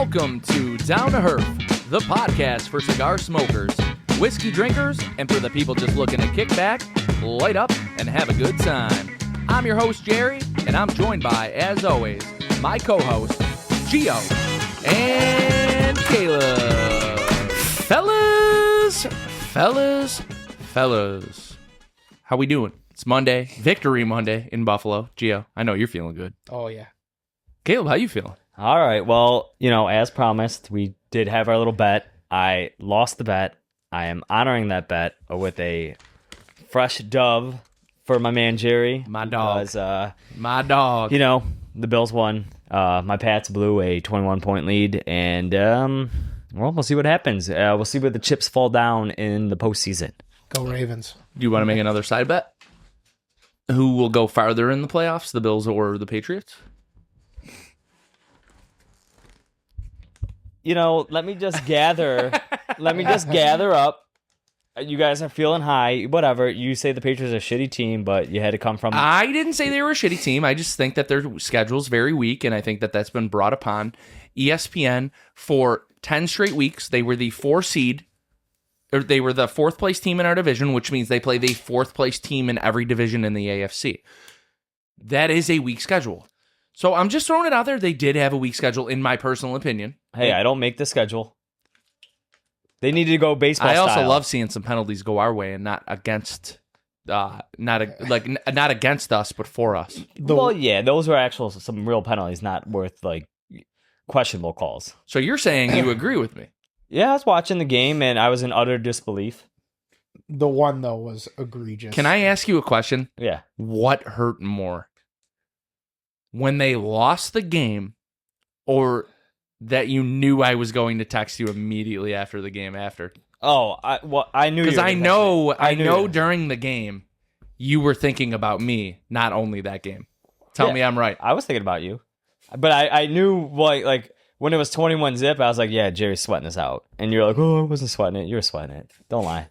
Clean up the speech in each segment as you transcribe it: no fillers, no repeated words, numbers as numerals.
Welcome to Down to Earth, the podcast for cigar smokers, whiskey drinkers, and for the people just looking to kick back, light up, and have a good time. I'm your host, Jerry, and I'm joined by, as always, my co-host, Gio and Caleb. Fellas, how we doing? It's Monday, Victory Monday in Buffalo. Gio, I know you're feeling good. Oh, yeah. Caleb, how you feeling? All right. Well, as promised, we did have our little bet. I lost the bet. I am honoring that bet with a fresh dove for my man Jerry. My dog. Because, my dog. The Bills won. My Pats blew a 21-point lead, and we'll see what happens. We'll see where the chips fall down in the postseason. Go Ravens. Do you want to make another side bet? Who will go farther in the playoffs, the Bills or the Patriots? Let me just gather. Up. You guys are feeling high. Whatever. You say the Patriots are a shitty team, but you had to come from. I didn't say they were a shitty team. I just think that their schedule's very weak, and I think that that's been brought upon ESPN for 10 straight weeks. They were the 4 seed, or they were the 4th place team in our division, which means they play the 4th place team in every division in the AFC. That is a weak schedule. So I'm just throwing it out there. They did have a weak schedule, in my personal opinion. Hey, I don't make the schedule. They needed to go baseball I also style. love seeing some penalties go our way and not against, not against us, but for us. Those were some real penalties, not worth questionable calls. So you're saying you agree with me? Yeah, I was watching the game and I was in utter disbelief. The one, though, was egregious. Can I ask you a question? Yeah. What hurt more? When they lost the game, or that you knew I was going to text you immediately after the game after? Oh, I knew, because I know during the game you were thinking about me, not only that game. Tell me I'm right. I was thinking about you, but I knew when it was 21-0, I was like, yeah, Jerry's sweating this out, and you're like, oh, I wasn't sweating it. You were sweating it. Don't lie,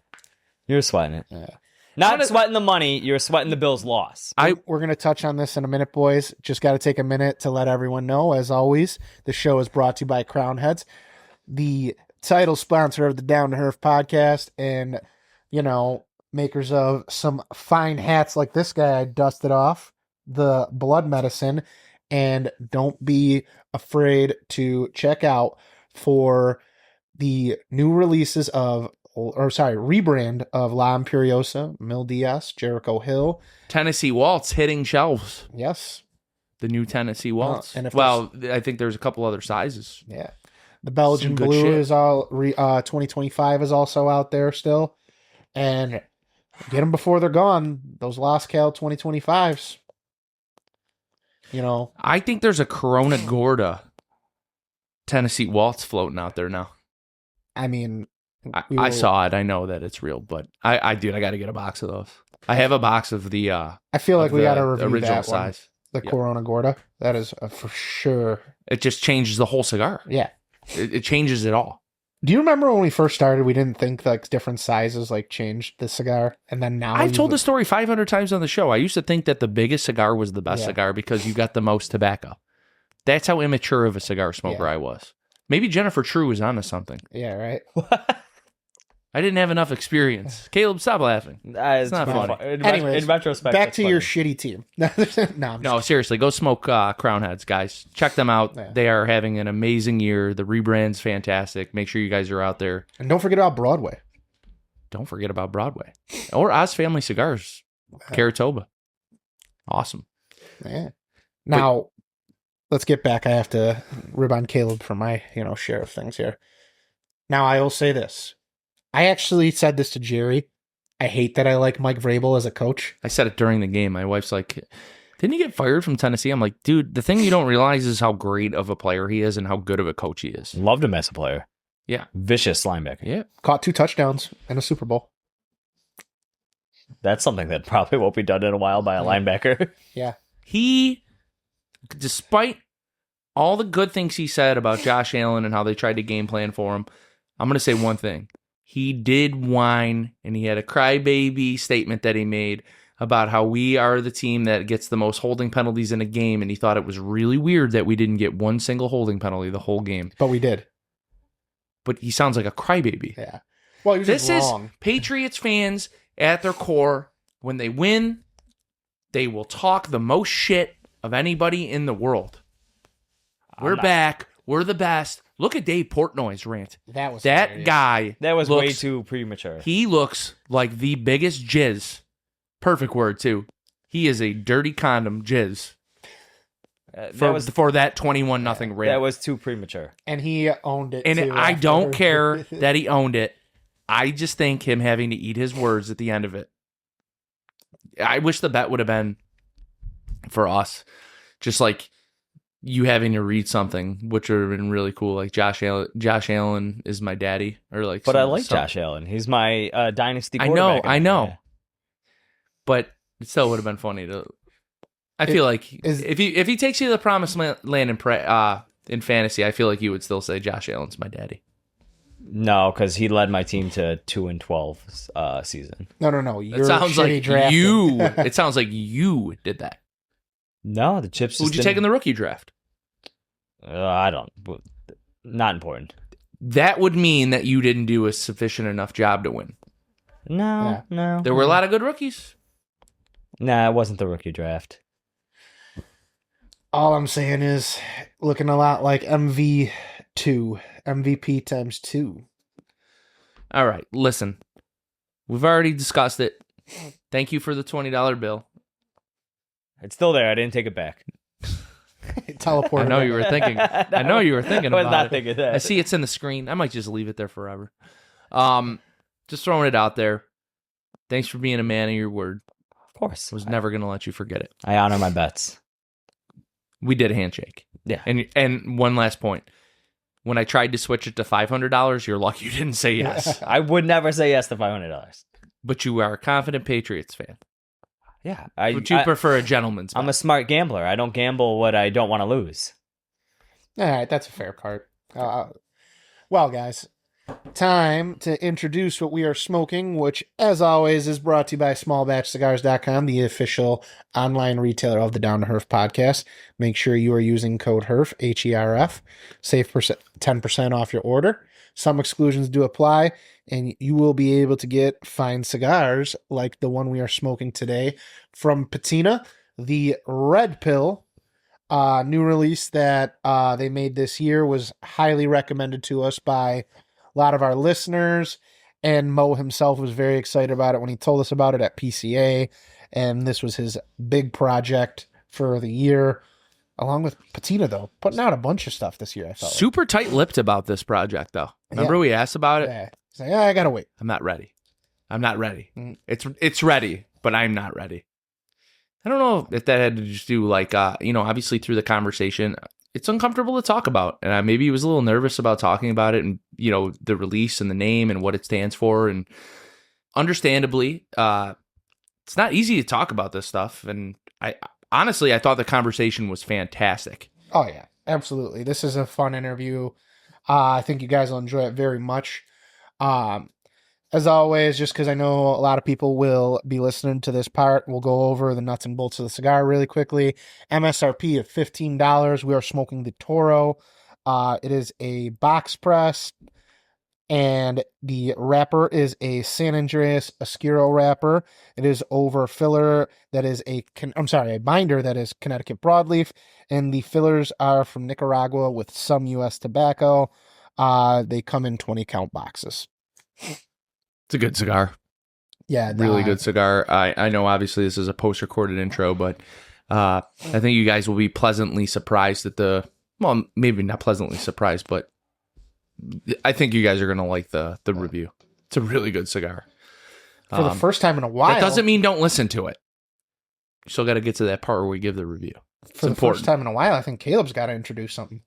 you were sweating it. Yeah. Not sweating the money, you're sweating the Bills' loss. We're going to touch on this in a minute, boys. Just got to take a minute to let everyone know, as always, the show is brought to you by Crown Heads, the title sponsor of the Down to Earth podcast, and, makers of some fine hats like this guy I dusted off, the Blood Medicine, and don't be afraid to check out for the new releases rebrand of La Imperiosa, Mil Diaz, Jericho Hill. Tennessee Waltz hitting shelves. Yes. The new Tennessee Waltz. I think there's a couple other sizes. Yeah. The Belgian Blue is all 2025 is also out there still. And get them before they're gone. Those Los Cal 2025s. I think there's a Corona Gorda Tennessee Waltz floating out there now. I mean, I saw it. I know that it's real, but I got to get a box of those. I have a box of the. I feel like we got to review original that size. The Corona Gorda. That is for sure. It just changes the whole cigar. Yeah, it changes it all. Do you remember when we first started? We didn't think different sizes changed the cigar, and then now I've told the story 500 times on the show. I used to think that the biggest cigar was the best cigar because you got the most tobacco. That's how immature of a cigar smoker I was. Maybe Jennifer True was onto something. Yeah, right. I didn't have enough experience. Caleb, stop laughing. It's not funny. Anyways, in retrospect, back to funny. your shitty team. No, seriously, go smoke Crown Heads, guys. Check them out. Yeah. They are having an amazing year. The rebrand's fantastic. Make sure you guys are out there. And don't forget about Broadway. Don't forget about Broadway. Or Oz Family Cigars. Caratoba. Awesome. Yeah. Now, let's get back. I have to rib on Caleb for my, share of things here. Now, I will say this. I actually said this to Jerry. I hate that I like Mike Vrabel as a coach. I said it during the game. My wife's like, didn't he get fired from Tennessee? I'm like, dude, the thing you don't realize is how great of a player he is and how good of a coach he is. Loved him as a player. Yeah. Vicious linebacker. Yeah. Caught 2 touchdowns in a Super Bowl. That's something that probably won't be done in a while by a linebacker. Yeah. He, despite all the good things he said about Josh Allen and how they tried to game plan for him, I'm going to say one thing. He did whine, and he had a crybaby statement that he made about how we are the team that gets the most holding penalties in a game, and he thought it was really weird that we didn't get one single holding penalty the whole game. But we did. But he sounds like a crybaby. Yeah. Well, he was This just is wrong. Patriots fans at their core. When they win, they will talk the most shit of anybody in the world. We're back. We're the best. Look at Dave Portnoy's rant. That That guy. That was way too premature. He looks like the biggest jizz. Perfect word, too. He is a dirty condom jizz. For that 21-0 rant. That was too premature. And he owned it, And too, I after. don't care that he owned it. I just think him having to eat his words at the end of it. I wish the bet would have been for us. Just like you having to read something, which would have been really cool. Like Josh Allen is my daddy. But I like Josh Allen. He's my dynasty I quarterback. know. Yeah. But it still would have been funny to... I feel like if he takes you to the promised land in fantasy, I feel like you would still say Josh Allen's my daddy. No, because he led my team to 2-12 season. No. It sounds like you. It sounds like you did that. No, the chips. Who'd you take in the rookie draft? I don't. Not important. That would mean that you didn't do a sufficient enough job to win. No. There were a lot of good rookies. Nah, it wasn't the rookie draft. All I'm saying is looking a lot like MVP times 2. All right, listen. We've already discussed it. Thank you for the $20 bill. It's still there. I didn't take it back. Teleport. I know you were thinking. I know you were thinking I was about not it. thinking that. I see it's in the screen. I might just leave it there forever. Just throwing it out there. Thanks for being a man of your word. Of course. I was never going to let you forget it. I honor my bets. We did a handshake. Yeah. And one last point. When I tried to switch it to $500, you're lucky you didn't say yes. I would never say yes to $500. But you are a confident Patriots fan. Yeah. Would you prefer a gentleman's bet? I'm a smart gambler. I don't gamble what I don't want to lose. All right, that's a fair part. Well, guys, time to introduce what we are smoking, which, as always, is brought to you by smallbatchcigars.com, the official online retailer of the Down to Herf podcast. Make sure you are using code HERF, H-E-R-F. Save 10% off your order. Some exclusions do apply, and you will be able to get fine cigars like the one we are smoking today from Patina, the Red Pill. New release that they made this year, was highly recommended to us by a lot of our listeners, and Mo himself was very excited about it when he told us about it at PCA, and this was his big project for the year, along with Patina, though, putting out a bunch of stuff this year, I felt. Super tight-lipped about this project, though. Remember Yeah. we asked about it? Yeah. He's like, I gotta wait. I'm not ready. Mm. It's ready, but I'm not ready. I don't know if that had to just do like, obviously through the conversation, it's uncomfortable to talk about. And maybe he was a little nervous about talking about it and, the release and the name and what it stands for. And understandably, it's not easy to talk about this stuff. And I thought the conversation was fantastic. Oh, yeah, absolutely. This is a fun interview. I think you guys will enjoy it very much. As always, just because I know a lot of people will be listening to this part, we'll go over the nuts and bolts of the cigar really quickly. MSRP of $15. We are smoking the Toro. It is a box press, and the wrapper is a San Andreas Oscuro wrapper. It is over filler that is a binder that is Connecticut broadleaf, and the fillers are from Nicaragua with some U.S. tobacco. They come in 20 count boxes. It's a good cigar. Yeah, Really good cigar. I know obviously this is a post-recorded intro, but I think you guys will be pleasantly surprised at maybe not pleasantly surprised, but I think you guys are going to like the review. It's a really good cigar. For the first time in a while. That doesn't mean don't listen to it. You still got to get to that part where we give the review. It's For the important. first time in a while, I think Caleb's got to introduce something.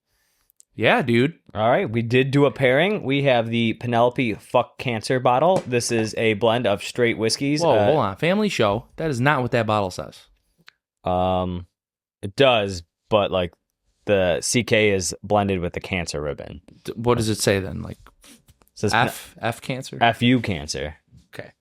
Yeah, dude. All right, we did do a pairing. We have the Penelope Fuck Cancer bottle. This is a blend of straight whiskeys. Whoa, hold on. Family show. That is not what that bottle says. It does, but like the CK is blended with the cancer ribbon. What does it say then? Like It says F cancer? FU cancer. Okay.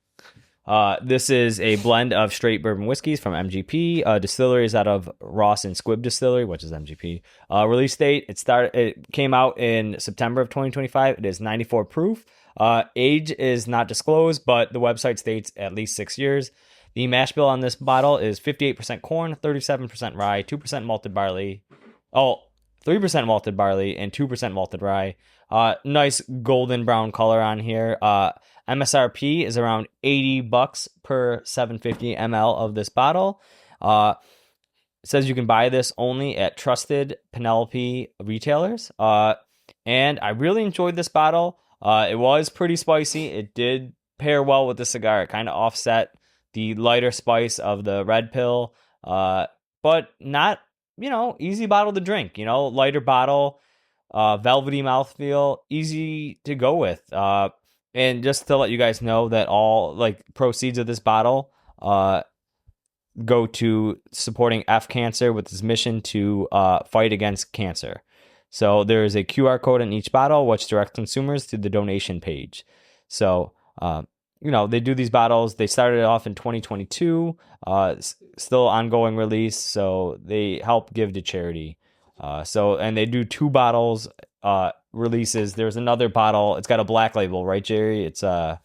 This is a blend of straight bourbon whiskeys from MGP. Distillery is out of Ross and Squibb Distillery, which is MGP. Release date, it came out in September of 2025. It is 94 proof. Age is not disclosed, but the website states at least 6 years. The mash bill on this bottle is 58% corn, 37% rye, 2% malted barley. 3% malted barley and 2% malted rye. Nice golden brown color on here. MSRP is around $80 per 750 ml of this bottle. It says you can buy this only at trusted Penelope retailers. And I really enjoyed this bottle. It was pretty spicy. It did pair well with the cigar. It kind of offset the lighter spice of the red pill, but not, easy bottle to drink. Lighter bottle, velvety mouthfeel, easy to go with. And just to let you guys know that all proceeds of this bottle go to supporting F Cancer with its mission to fight against cancer. So there is a QR code in each bottle which directs consumers to the donation page. So they do these bottles. They started off in 2022, still ongoing release. So they help give to charity. And they do 2 bottles releases. There's another bottle. It's got a black label, right, Jerry? It's a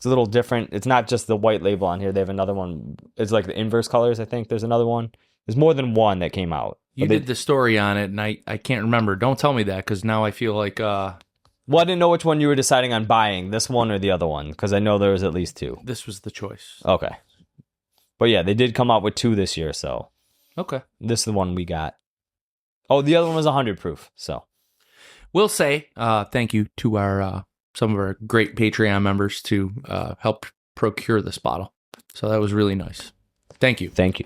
little different. It's not just the white label on here. They have another one. It's like the inverse colors, I think. There's another one. There's more than one that came out. You did the story on it, and I can't remember. Don't tell me that, because now I feel like... Well, I didn't know which one you were deciding on buying, this one or the other one, because I know there was at least 2. This was the choice. Okay. But yeah, they did come out with 2 this year, so. Okay. This is the one we got. Oh, the other one was 100 proof, so. We'll say thank you to our some of our great Patreon members to help procure this bottle. So that was really nice. Thank you. Thank you.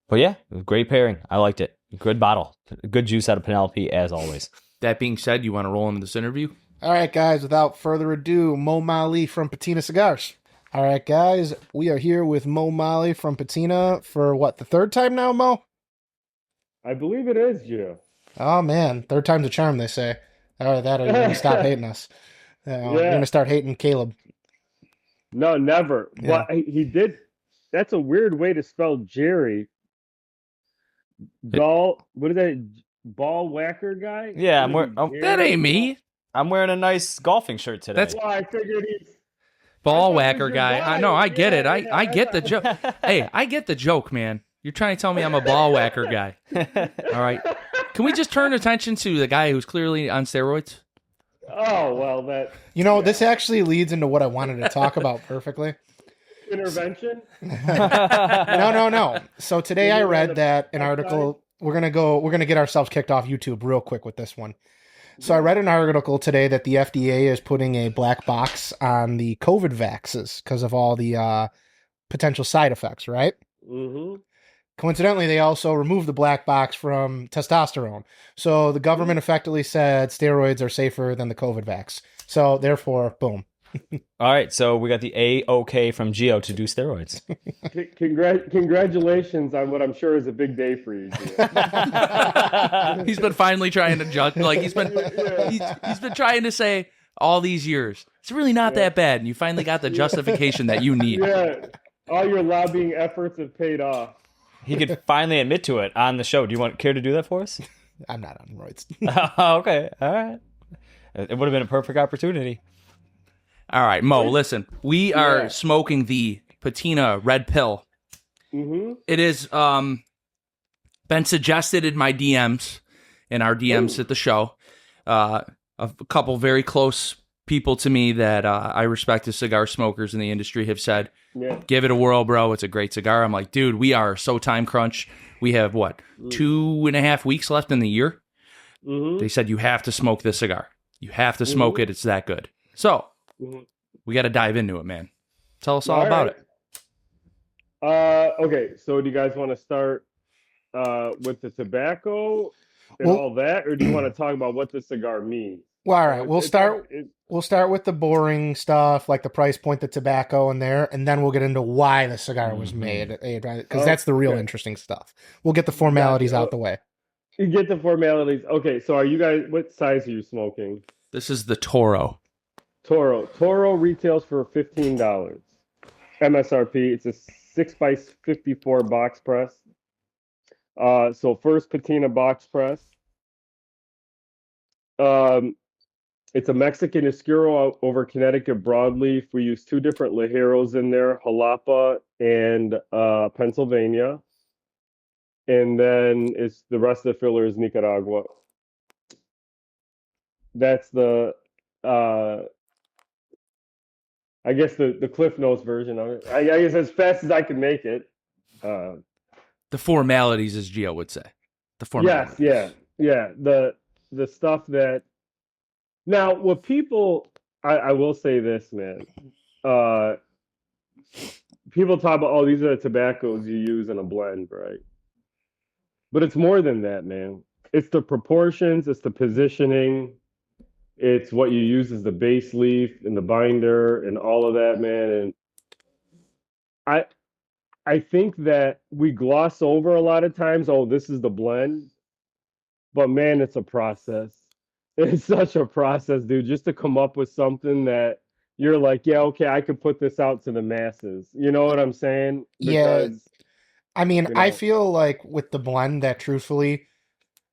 But yeah, it was a great pairing. I liked it. Good bottle. Good juice out of Penelope, as always. That being said, you want to roll into this interview? All right, guys, without further ado, Maali from Patina Cigars. All right, guys, we are here with Maali from Patina for what, the 3rd time now, Mo? I believe it is, Joe. Oh, man, 3rd time's a charm, they say. All right, you're going to stop hating us. You're going to start hating Caleb. No, never. Yeah. Well, he did. That's a weird way to spell Jerry. What is that? Ball whacker guy? Yeah, that ain't me. I'm wearing a nice golfing shirt today. That's I figured he's ball whacker guy. I know, I get it. Yeah, I get the joke. Hey, I get the joke, man. You're trying to tell me I'm a ball whacker guy. All right. Can we just turn attention to the guy who's clearly on steroids? Oh, well, that... This actually leads into what I wanted to talk about perfectly. Intervention? No. So today I read that an article... We're gonna get ourselves kicked off YouTube real quick with this one. So I read an article today that the FDA is putting a black box on the COVID vaxes because of all the potential side effects, right? Mm-hmm. Coincidentally, they also removed the black box from testosterone. So the government effectively said steroids are safer than the COVID vax. So therefore, boom. All right, so we got the A-OK from Gio to do steroids. Congratulations on what I'm sure is a big day for you, Gio. He's been finally trying to judge. He's been trying to say all these years, it's really not that bad, and you finally got the justification that you need. Yeah, all your lobbying efforts have paid off. He could finally admit to it on the show. Do you care to do that for us? I'm not on roids. Okay, all right. It would have been a perfect opportunity. All right, Mo, listen. We are smoking the Patina Red Pill. Mm-hmm. It has been suggested in my DMs, in our DMs at the show. A couple very close people to me that I respect as cigar smokers in the industry have said, give it a whirl, bro. It's a great cigar. I'm like, dude, we are so time crunch. We have, 2.5 weeks left in the year? Mm-hmm. They said, you have to smoke this cigar. You have to smoke it. It's that good. So, we got to dive into it, man. Tell us all about it. Okay, so do you guys want to start with the tobacco and all that, or do you want to talk about what the cigar means? Well, all right, we'll start with the boring stuff, like the price point, the tobacco in there, and then we'll get into why the cigar was made, because that's the real interesting stuff. We'll get the formalities out the way. You get the formalities. Okay, so are you guys, what size are you smoking? This is the Toro. Toro retails for $15 MSRP. It's a 6x54 box press. So first Patina box press. It's a Mexican Oscuro over Connecticut broadleaf. We use two different Ligeros in there, Jalapa and Pennsylvania. And then it's the rest of the filler is Nicaragua. That's the I guess the Cliff Notes version of it. I guess as fast as I can make it. The formalities, as Gio would say. The formalities. Yes, yeah. The stuff that now what people I will say this, man. People talk about, oh, these are the tobaccos you use in a blend, right? But it's more than that, man. It's the proportions, it's the positioning, it's what you use as the base leaf and the binder and all of that, man. And I think that we gloss over a lot of times, oh, this is the blend. But man, it's a process. It's such a process, dude, just to come up with something that you're like, yeah, okay, I could put this out to the masses. You know what I'm saying? Yeah. Because, I mean, you know, I feel like with the blend that truthfully,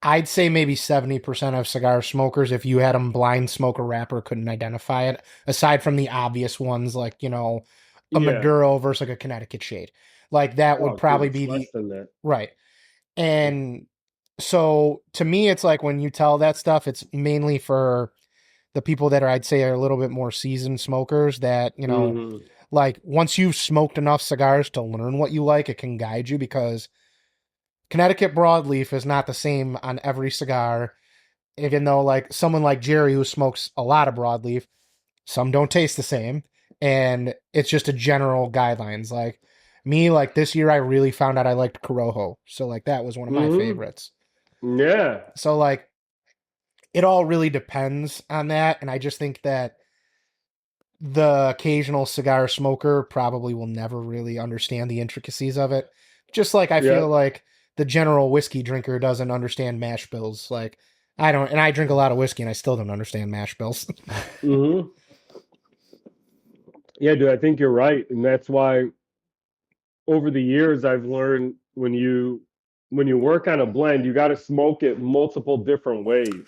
I'd say maybe 70% of cigar smokers, if you had them blind smoke a wrapper, couldn't identify it, aside from the obvious ones like, a yeah. Maduro versus like a Connecticut shade. Like that would Oh, probably dude, be it's less than that. right. And so to me, it's like when you tell that stuff, it's mainly for the people that I'd say are a little bit more seasoned smokers that, Mhm. like once you've smoked enough cigars to learn what you like, it can guide you because Connecticut broadleaf is not the same on every cigar, even though like someone like Jerry who smokes a lot of broadleaf, some don't taste the same. And it's just a general guidelines. Like me, like this year, I really found out I liked Corojo. So like that was one of my favorites. Yeah. So like it all really depends on that. And I just think that the occasional cigar smoker probably will never really understand the intricacies of it. Just like I feel like the general whiskey drinker doesn't understand mash bills. Like I don't, and I drink a lot of whiskey and I still don't understand mash bills. Mm-hmm. Yeah, dude, I think you're right. And that's why over the years I've learned when you work on a blend, you got to smoke it multiple different ways.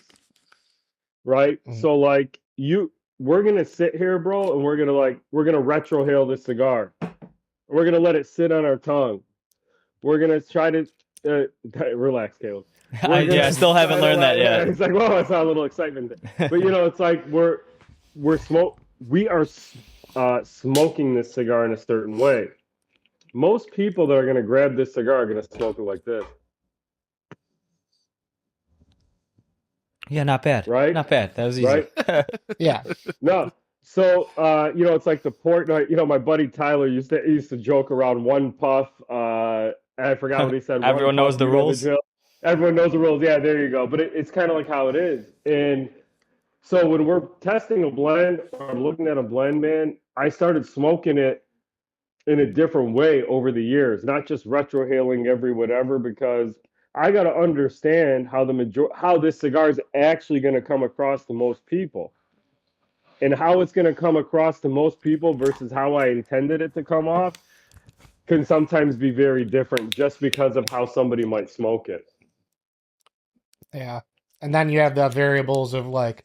Right? Mhm. So like we're gonna sit here, bro, and we're gonna retrohale this cigar. We're gonna let it sit on our tongue. We're gonna try to relax, Caleb. I still haven't learned that yet. It's like, well, it's not a little excitement, but it's like we are smoking this cigar in a certain way. Most people that are gonna grab this cigar are gonna smoke it like this. Yeah, not bad. Right? Not bad. That was easy. Right? Yeah. No. So, it's like the port. My buddy Tyler used to joke around one puff. I forgot what he said. Everyone knows the rules. Everyone knows the rules. Yeah, there you go. But it's kind of like how it is. And so when we're testing a blend or I'm looking at a blend, man, I started smoking it in a different way over the years, not just retrohaling every whatever, because I got to understand how this cigar is actually going to come across to most people. And how it's going to come across to most people versus how I intended it to come off can sometimes be very different just because of how somebody might smoke it. Yeah. And then you have the variables of like,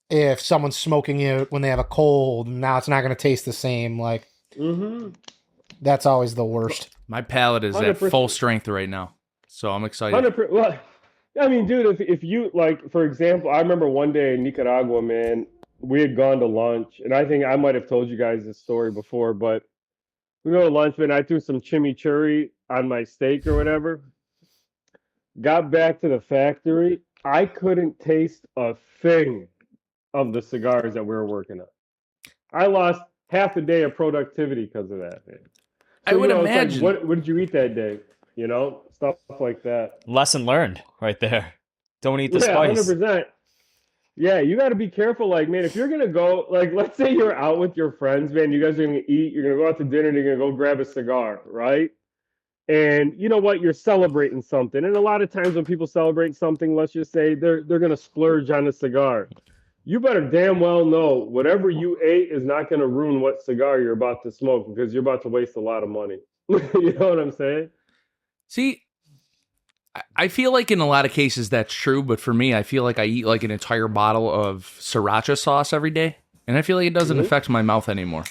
if someone's smoking it when they have a cold, now it's not going to taste the same. Like, that's always the worst. My palate is 100%. At full strength right now, so I'm excited. 100%. Well, I mean, dude, if you like, for example, I remember one day in Nicaragua, man, we had gone to lunch, and I think I might have told you guys this story before, but we go to lunch, man. I threw some chimichurri on my steak or whatever. Got back to the factory. I couldn't taste a thing of the cigars that we were working on. I lost half a day of productivity because of that, man. So, I would imagine. Like, what did you eat that day? Stuff like that. Lesson learned right there. Don't eat the spice. 100%. Yeah, you got to be careful. Like, man, if you're going to go, like, let's say you're out with your friends, man, you guys are going to eat, you're going to go out to dinner, and you're going to go grab a cigar, right? And you know what? You're celebrating something. And a lot of times when people celebrate something, let's just say they're going to splurge on a cigar. you better damn well know whatever you ate is not going to ruin what cigar you're about to smoke because you're about to waste a lot of money. You know what I'm saying? See, I feel like in a lot of cases that's true, but for me, I feel like I eat like an entire bottle of sriracha sauce every day, and I feel like it doesn't affect my mouth anymore.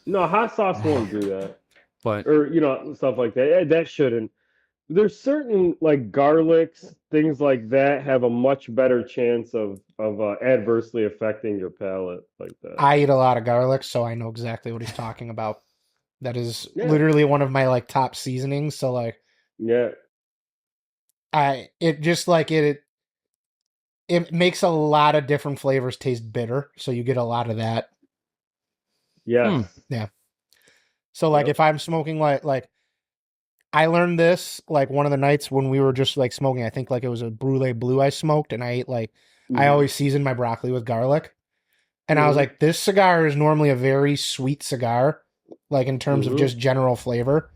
No, hot sauce won't do that. But Or, stuff like that. That shouldn't. There's certain like garlics, things like that have a much better chance of adversely affecting your palate like that. I eat a lot of garlic, so I know exactly what he's talking about. That is Yeah. literally one of my like top seasonings. So like, Yeah. it makes a lot of different flavors taste bitter, so you get a lot of that. Yes. Yeah. So like, Yep. if I'm smoking like I learned this like one of the nights when we were just like smoking. I think like it was a Brulee Blue I smoked, and I ate like I always season my broccoli with garlic. And I was like, this cigar is normally a very sweet cigar, like in terms of just general flavor.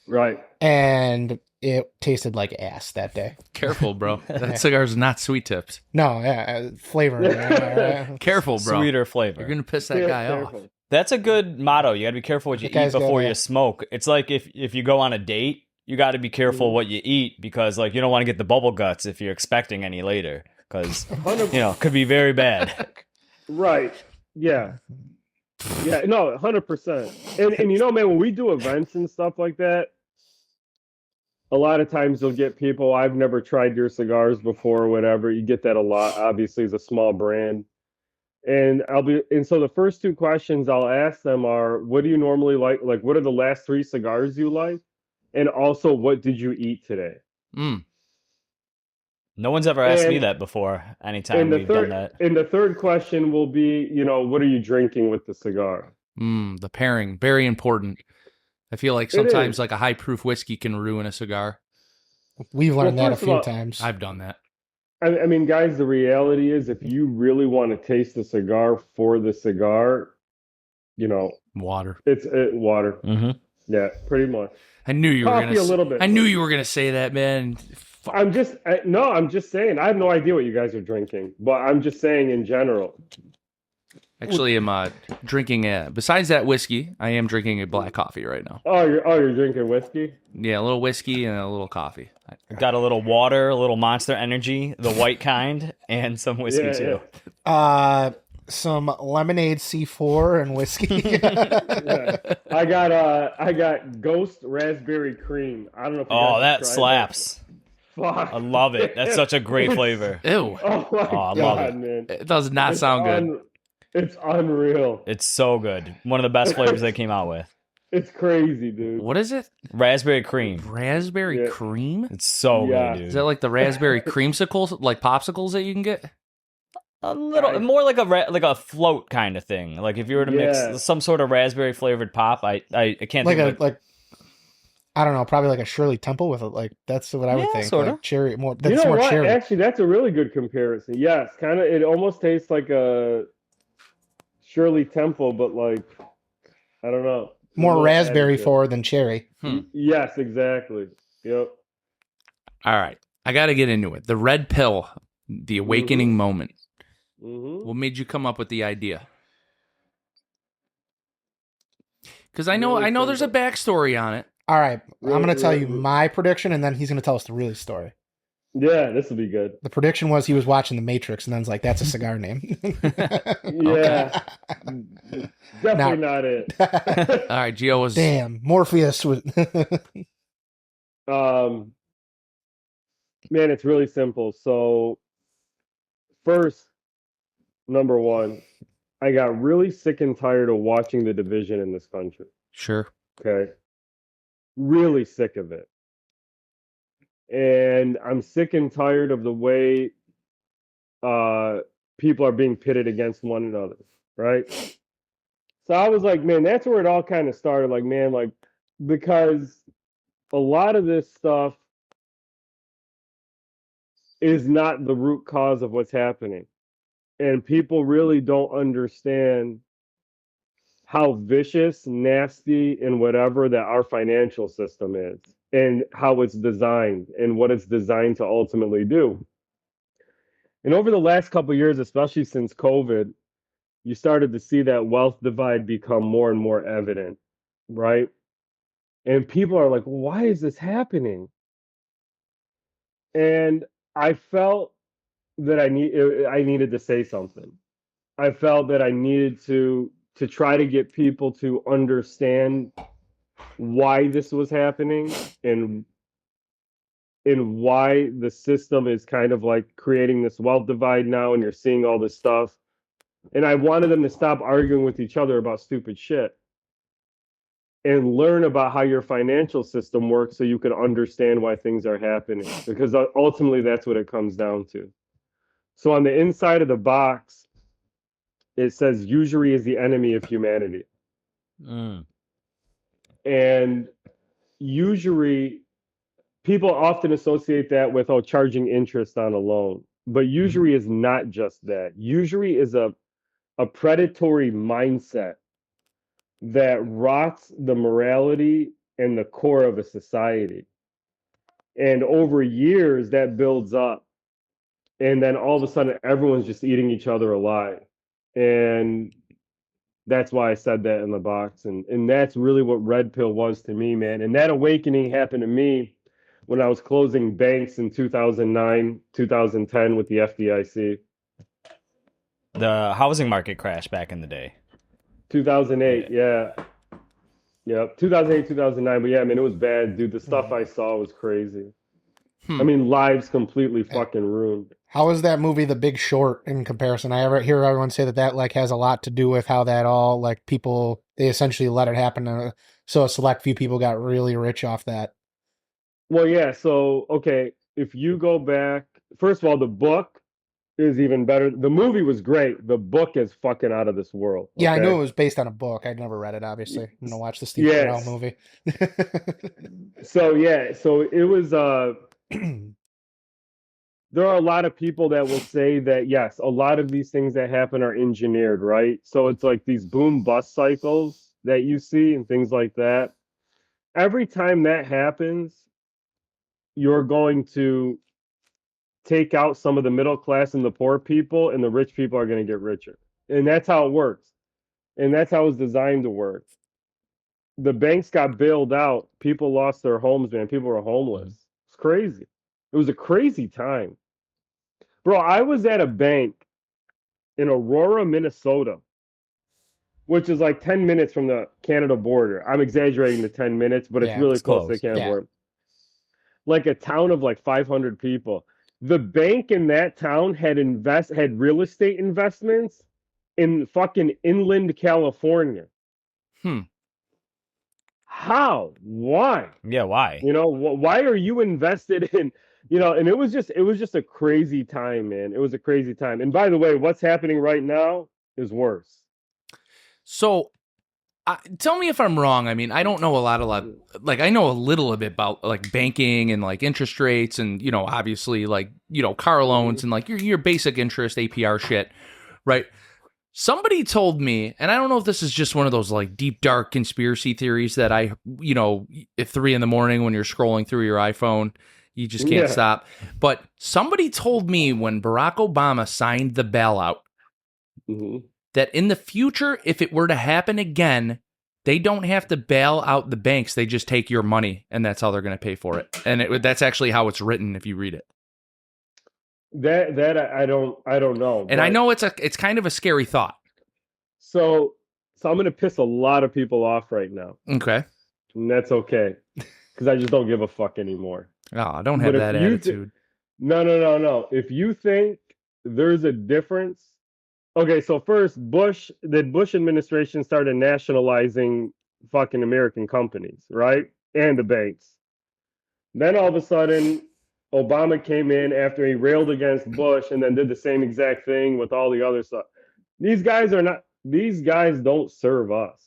Right. And it tasted like ass that day. careful, bro. That cigar's not sweet tips. No, yeah, flavor. Careful, bro. Sweeter flavor. You're gonna piss that guy off. That's a good motto. You got to be careful what you That eat guy's got before a- you smoke. It's like if you go on a date, you got to be careful what you eat because like you don't want to get the bubble guts if you're expecting any later because could be very bad. Right. Yeah. Yeah. No, 100%. And man, when we do events and stuff like that, a lot of times you'll get people, I've never tried your cigars before or whatever. You get that a lot. Obviously, it's a small brand. And so the first two questions I'll ask them are, what do you normally like? Like, what are the last 3 cigars you like? And also, what did you eat today? No one's ever asked me that before. Anytime we've done that. And the third question will be, what are you drinking with the cigar? The pairing, very important. I feel like sometimes like a high proof whiskey can ruin a cigar. We've learned that a few times. I've done that. I mean, guys, the reality is if you really want to taste the cigar for the cigar, Water. It's water. Mm-hmm. Yeah, pretty much. I knew you were Coffee gonna. a little bit. I knew you were gonna say that, man. I'm just saying. I have no idea what you guys are drinking, but I'm just saying in general. Actually, I'm drinking besides that whiskey, I am drinking a black coffee right now. Oh, you're drinking whiskey? Yeah, a little whiskey and a little coffee. Got a little water, a little Monster Energy, the white kind, and some whiskey too. Some lemonade C4 and whiskey. Yeah. I got Ghost Raspberry Cream. I don't know if you guys that have tried slaps. Fuck. I love it. That's such a great flavor. Ew. Oh my I God, love it. man. It does not sound good. It's unreal. It's so good. One of the best flavors they came out with. It's crazy, dude. What is it? Raspberry cream. Raspberry cream? It's so Yeah. good, dude. Is that like the raspberry creamsicles, like popsicles that you can get? A little more like a float kind of thing. Like if you were to mix some sort of raspberry flavored pop, I can't think of it. I don't know, probably like a Shirley Temple with it. Like that's what I would think. Sorta. Like cherry, more. You That's know more what? cherry. Actually, that's a really good comparison. Yes, kind of. It almost tastes like a Shirley Temple, but like I don't know. More raspberry forward than cherry. Yes, exactly. Yep. All right. I got to get into it. The red pill, the awakening moment. Mm-hmm. What made you come up with the idea? Because I know there's a backstory on it. All right, Really, I'm going to tell you really. my prediction, and then he's going to tell us the real story. Yeah, this will be good. The prediction was he was watching The Matrix, and then's like, that's a cigar name. Yeah. Definitely not it. All right, Gio was... Damn, Morpheus was. Man, it's really simple. So, first, number one, I got really sick and tired of watching the division in this country. Sure. Okay. Really sick of it. And I'm sick and tired of the way people are being pitted against one another, right? So I was like, man, that's where it all kind of started. Like, man, like, because a lot of this stuff is not the root cause of what's happening. And people really don't understand how vicious, nasty, and whatever that our financial system is and how it's designed and what it's designed to ultimately do. And over the last couple of years, especially since COVID, you started to see that wealth divide become more and more evident, right? And people are like, why is this happening? And I felt that I needed to say something. I felt that I needed to try to get people to understand why this was happening and why the system is kind of like creating this wealth divide now, and you're seeing all this stuff. And I wanted them to stop arguing with each other about stupid shit and learn about how your financial system works so you can understand why things are happening, because ultimately that's what it comes down to. So on the inside of the box, it says usury is the enemy of humanity. And usury, people often associate that with charging interest on a loan. But usury is not just that. Usury is a predatory mindset that rots the morality and the core of a society. And over years, that builds up. And then all of a sudden, everyone's just eating each other alive. And that's why I said that in the box. And that's really what Red Pill was to me, man. And that awakening happened to me when I was closing banks in 2009, 2010 with the FDIC. The housing market crash back in the day. 2008, yeah. Yep, 2008, 2009. But yeah, man, it was bad, dude. The stuff I saw was crazy. I mean, lives completely fucking ruined. How is that movie The Big Short in comparison? I ever hear everyone say that like has a lot to do with how that all like people, they essentially let it happen. So a select few people got really rich off that. Well, yeah. So, okay, if you go back, first of all, the book is even better. The movie was great. The book is fucking out of this world. Yeah, I okay? knew it was based on a book. I'd never read it, obviously. I'm gonna watch the Steve Carell movie. So yeah, so it was there are a lot of people that will say that yes, a lot of these things that happen are engineered, right? So it's like these boom bust cycles that you see and things like that. Every time that happens, you're going to take out some of the middle class and the poor people, and the rich people are going to get richer. And that's how it works. And that's how it's designed to work. The banks got bailed out. People lost their homes, man. People were homeless. It's crazy. It was a crazy time. Bro, I was at a bank in Aurora, Minnesota, which is like 10 minutes from the Canada border. I'm exaggerating the 10 minutes, but it's really close to the Canada border. Like a town of like 500 people. The bank in that town had real estate investments in fucking inland California. How? Why? Yeah, why? You know, why are you invested in, and it was just a crazy time, man. It was a crazy time. And by the way, what's happening right now is worse. So tell me if I'm wrong. I mean, I don't know a lot, like I know a little bit about like banking and like interest rates and, obviously like, car loans and like your basic interest APR shit, right? Somebody told me, and I don't know if this is just one of those like deep, dark conspiracy theories that at 3 a.m. when you're scrolling through your iPhone, you just can't stop. But somebody told me when Barack Obama signed the bailout, that in the future, if it were to happen again, they don't have to bail out the banks. They just take your money, and that's how they're going to pay for it. And that's actually how it's written if you read it. That I don't know. And I know it's kind of a scary thought. So I'm going to piss a lot of people off right now. Okay. And that's okay, because I just don't give a fuck anymore. Oh, I don't have that attitude. No. If you think there's a difference. Okay, so first, the Bush administration started nationalizing fucking American companies, right? And the banks. Then all of a sudden, Obama came in after he railed against Bush and then did the same exact thing with all the other stuff. These guys don't serve us.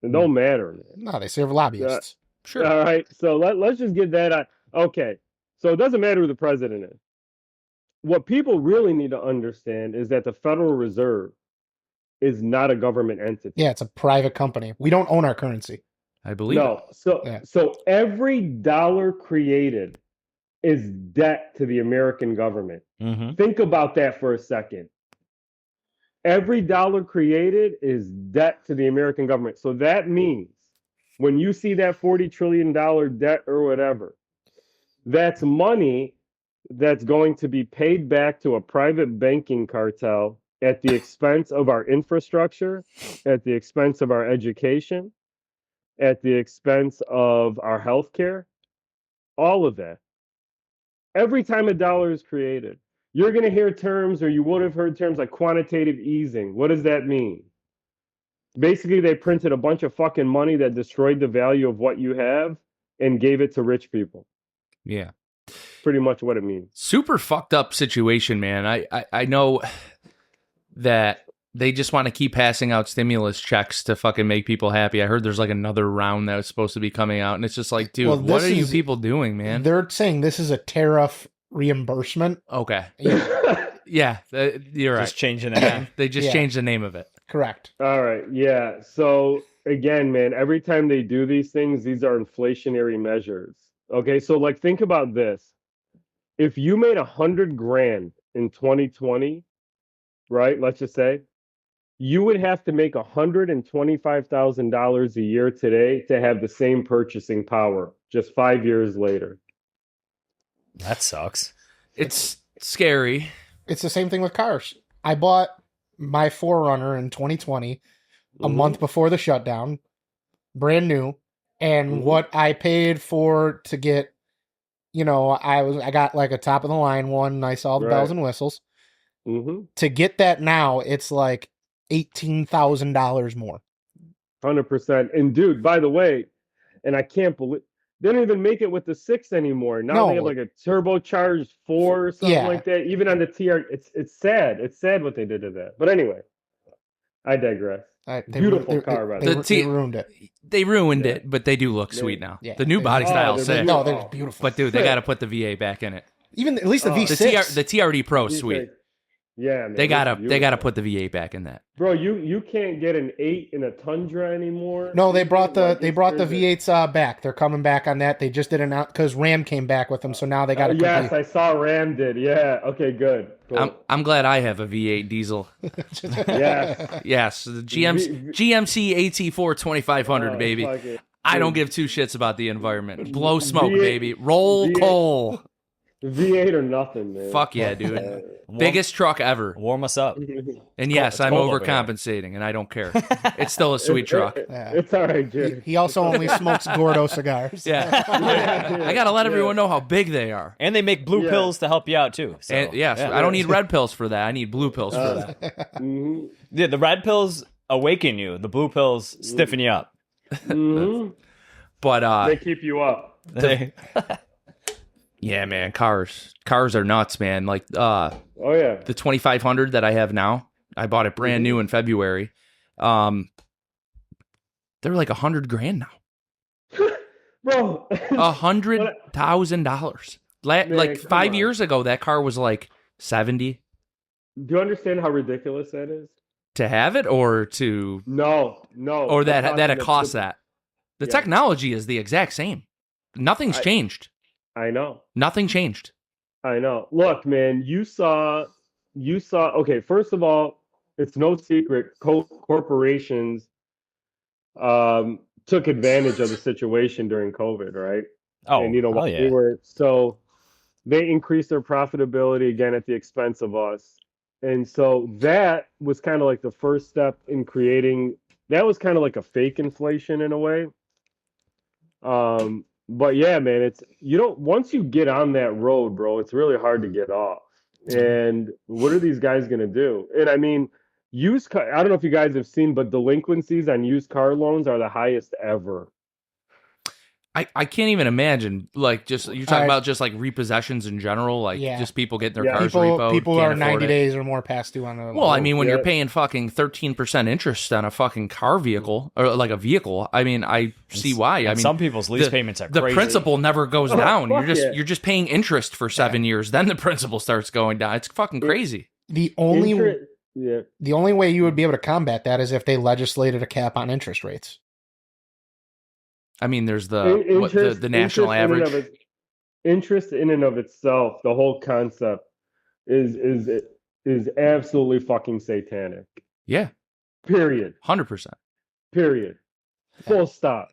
It don't matter, man. No, they serve lobbyists. Sure. All right, so let's just get that out. Okay, so it doesn't matter who the president is. What people really need to understand is that the Federal Reserve is not a government entity. Yeah, it's a private company. We don't own our currency. I believe it. So every dollar created is debt to the American government. Mm-hmm. Think about that for a second. Every dollar created is debt to the American government. So that means when you see that $40 trillion debt or whatever, that's money that's going to be paid back to a private banking cartel at the expense of our infrastructure, at the expense of our education, at the expense of our healthcare, all of that. Every time a dollar is created, you're going to hear terms, or you would have heard terms like quantitative easing. What does that mean? Basically, they printed a bunch of fucking money that destroyed the value of what you have and gave it to rich people. Yeah. Pretty much what it means. Super fucked up situation, man. I know that they just want to keep passing out stimulus checks to fucking make people happy. I heard there's like another round that was supposed to be coming out, and it's just like, dude, Well, what this are you is- people doing, man? They're saying this is a tariff reimbursement. Okay. Yeah, you're right. Just changing the name. They just Yeah. changed the name of it. Correct. All right. Yeah. So again, man, every time they do these things, these are inflationary measures. Okay. So like, think about this. If you made $100,000 in 2020, right? Let's just say you would have to make $125,000 a year today to have the same purchasing power just 5 years later. That sucks. It's scary. It's the same thing with cars. I bought my 4Runner in 2020, a Mhm. month before the shutdown, brand new, and Mhm. what I paid for to get, I got like a top of the line one, nice all the Right. bells and whistles. Mm-hmm. To get that now, it's like $18,000 more. 100%. And dude, by the way, and I can't believe they don't even make it with the 6 anymore. Now they have No. like a turbocharged 4 or something Yeah. like that. Even on the TR, it's sad. It's sad what they did to that. But anyway, I digress. Beautiful car, by the way. They ruined it. They ruined Yeah. it, but they do look Yeah. sweet now. Yeah. The new body Oh, style they're is sick. No, they're beautiful. But dude, they got to put the VA back in it. Even at least the Oh. The V6. the TRD Pro is sweet. Yeah, man. They it's gotta beautiful. put the VA back in that. Bro, you can't get an 8 in a Tundra anymore. No, they brought the Like, they it's brought the crazy. V8s back. They're coming back on that. They just didn't because Ram came back with them, so now they got to Yes, complete. I saw Ram did. Yeah. Okay, good. Cool. I'm glad I have a V8 diesel. Yes. Yes, the GMC AT4 2500, Oh, baby. fuck it. I don't give two shits about the environment. Blow smoke, V8 baby. Roll V8 coal. V8 or nothing, man. Fuck yeah, dude. Warm- Biggest truck ever. Warm us up. And yes, it's I'm cold over here. overcompensating, and I don't care. It's still a sweet truck. Yeah. It's all right, He, Jerry. he also only smokes Gordo cigars. Yeah. I gotta let everyone know how big they are. And they make blue Yeah. pills to help you out too. So, And yes, yeah. I don't need red pills for that. I need blue pills for that. hmm Yeah, the red pills awaken you. The blue pills stiffen you up. hmm But They keep you up. yeah, man, cars are nuts, man. Like Oh yeah. the 2500 that I have now, I bought it brand new in February. They're like $100,000 now. Bro. $100,000. Like Man, come 5 on. years ago, that car was like 70 Do you understand how ridiculous that is? to have it, or to No. or I'm that talking it costs the- that. The Yeah. technology is the exact same. Nothing's changed. I know. Nothing changed. I know. Look, man, you saw okay, first of all, it's no secret corporations took advantage of the situation during COVID, right? Oh, And hell yeah. they increased their profitability again at the expense of us. And so that was kind of like the first step in creating that was kind of like a fake inflation in a way. But yeah, man, it's once you get on that road, bro, it's really hard to get off. And what are these guys gonna do? And I mean, used car, I don't know if you guys have seen, but delinquencies on used car loans are the highest ever. I can't even imagine, like, just you're talking I- about just like repossessions in general, like Yeah. just people getting their Yeah. cars repoed. People can't are afford 90 it. days or more past due on the. Well, I mean, when Yeah. you're paying fucking 13% interest on a fucking car vehicle or like a vehicle, I mean, I see why. I And mean, some people's lease the- payments are the crazy. principal never goes Oh, down. fuck yeah. You're just paying interest for 7 years, then the principal starts going down. It's fucking crazy. the only Yeah. the only way you would be able to combat that is if they legislated a cap on interest rates. I mean, there's In- the interest- national interest in and average. of it- interest in and of itself, the whole concept is absolutely fucking satanic. Yeah, Period. 100%. Period. Full stop.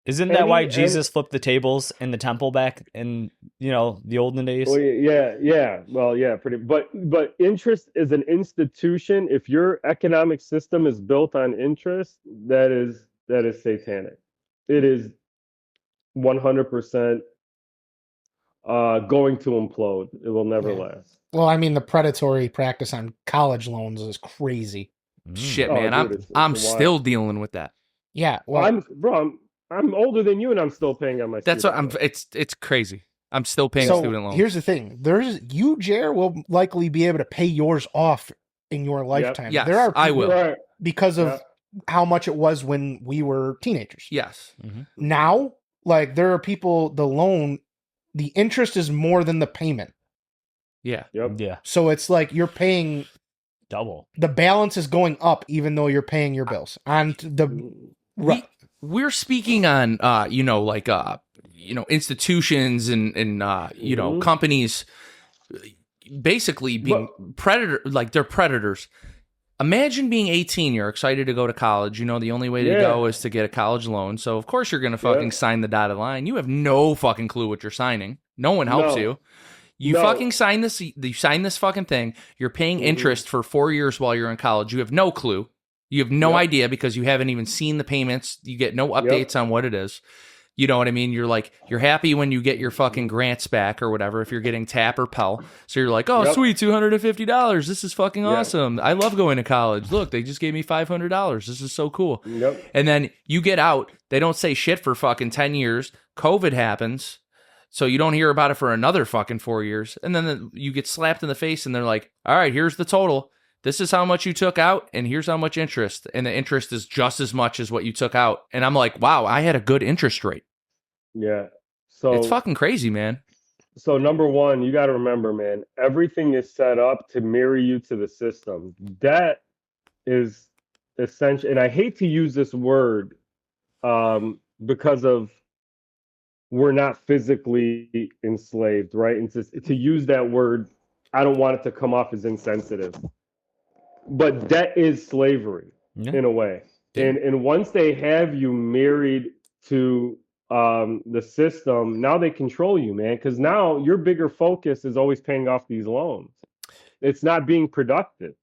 Isn't that why Jesus flipped the tables in the temple back in, the olden days? Well, yeah. Well, yeah, pretty. But interest is an institution. If your economic system is built on interest, that is satanic. It is 100% going to implode. It will never last. Well, I mean, the predatory practice on college loans is crazy. Shit, Oh, man, dude, I'm it's still wild. dealing with that. Yeah, well, I'm older than you, and I'm still paying on my. That's what student loan. It's crazy. I'm still paying so student loans. here's the thing: Jer, will likely be able to pay yours off in your lifetime. Yes, there are I people, will. Right. because of how much it was when we were teenagers. Yes. Now, like, there are people, the interest is more than the payment. Yeah. Yep. Yeah. So it's like you're paying Double. the balance is going up even though you're paying your bills. And the We're speaking on institutions and companies basically being they're predators. Imagine being 18, you're excited to go to college. The only way to go is to get a college loan. So of course you're going to fucking sign the dotted line. You have no fucking clue what you're signing. No one helps you. You fucking sign this. You sign this fucking thing. You're paying interest for 4 years while you're in college. You have no clue. You have no idea because you haven't even seen the payments. You get no updates on what it is. You know what I mean? You're happy when you get your fucking grants back or whatever, if you're getting TAP or Pell. So you're like, oh, sweet, $250. This is fucking awesome. I love going to college. Look, they just gave me $500. This is so cool. Yep. And then you get out. They don't say shit for fucking 10 years. COVID happens. So you don't hear about it for another fucking 4 years. And then you get slapped in the face and they're like, all right, here's the total. This is how much you took out, and here's how much interest. And the interest is just as much as what you took out. And I'm like, wow, I had a good interest rate. Yeah. So It's fucking crazy, man. So number one, you got to remember, man, everything is set up to marry you to the system. That is essential. And I hate to use this word because of we're not physically enslaved, right? And to use that word, I don't want it to come off as insensitive. But that is slavery in a way. Yeah. And once they have you married to the system, now they control you, man, because now your bigger focus is always paying off these loans. It's not being productive.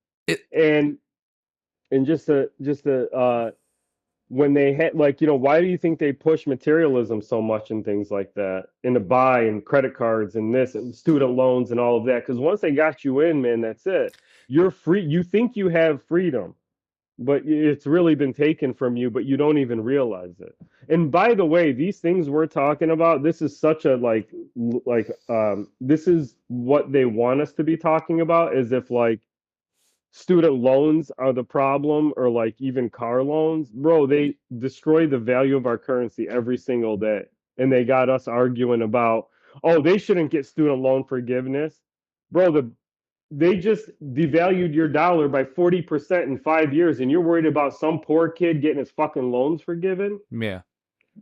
And just to when they had, like, why do you think they push materialism so much and things like that, and to buy and credit cards and this and student loans and all of that? Because once they got you in, man, that's it. You're free. You think you have freedom, but it's really been taken from you, but you don't even realize it. And by the way, these things we're talking about, this is such a this is what they want us to be talking about, as if like student loans are the problem, or like even car loans. Bro, they destroy the value of our currency every single day. And they got us arguing about, oh, they shouldn't get student loan forgiveness. Bro, they just devalued your dollar by 40% in 5 years, and you're worried about some poor kid getting his fucking loans forgiven? Yeah.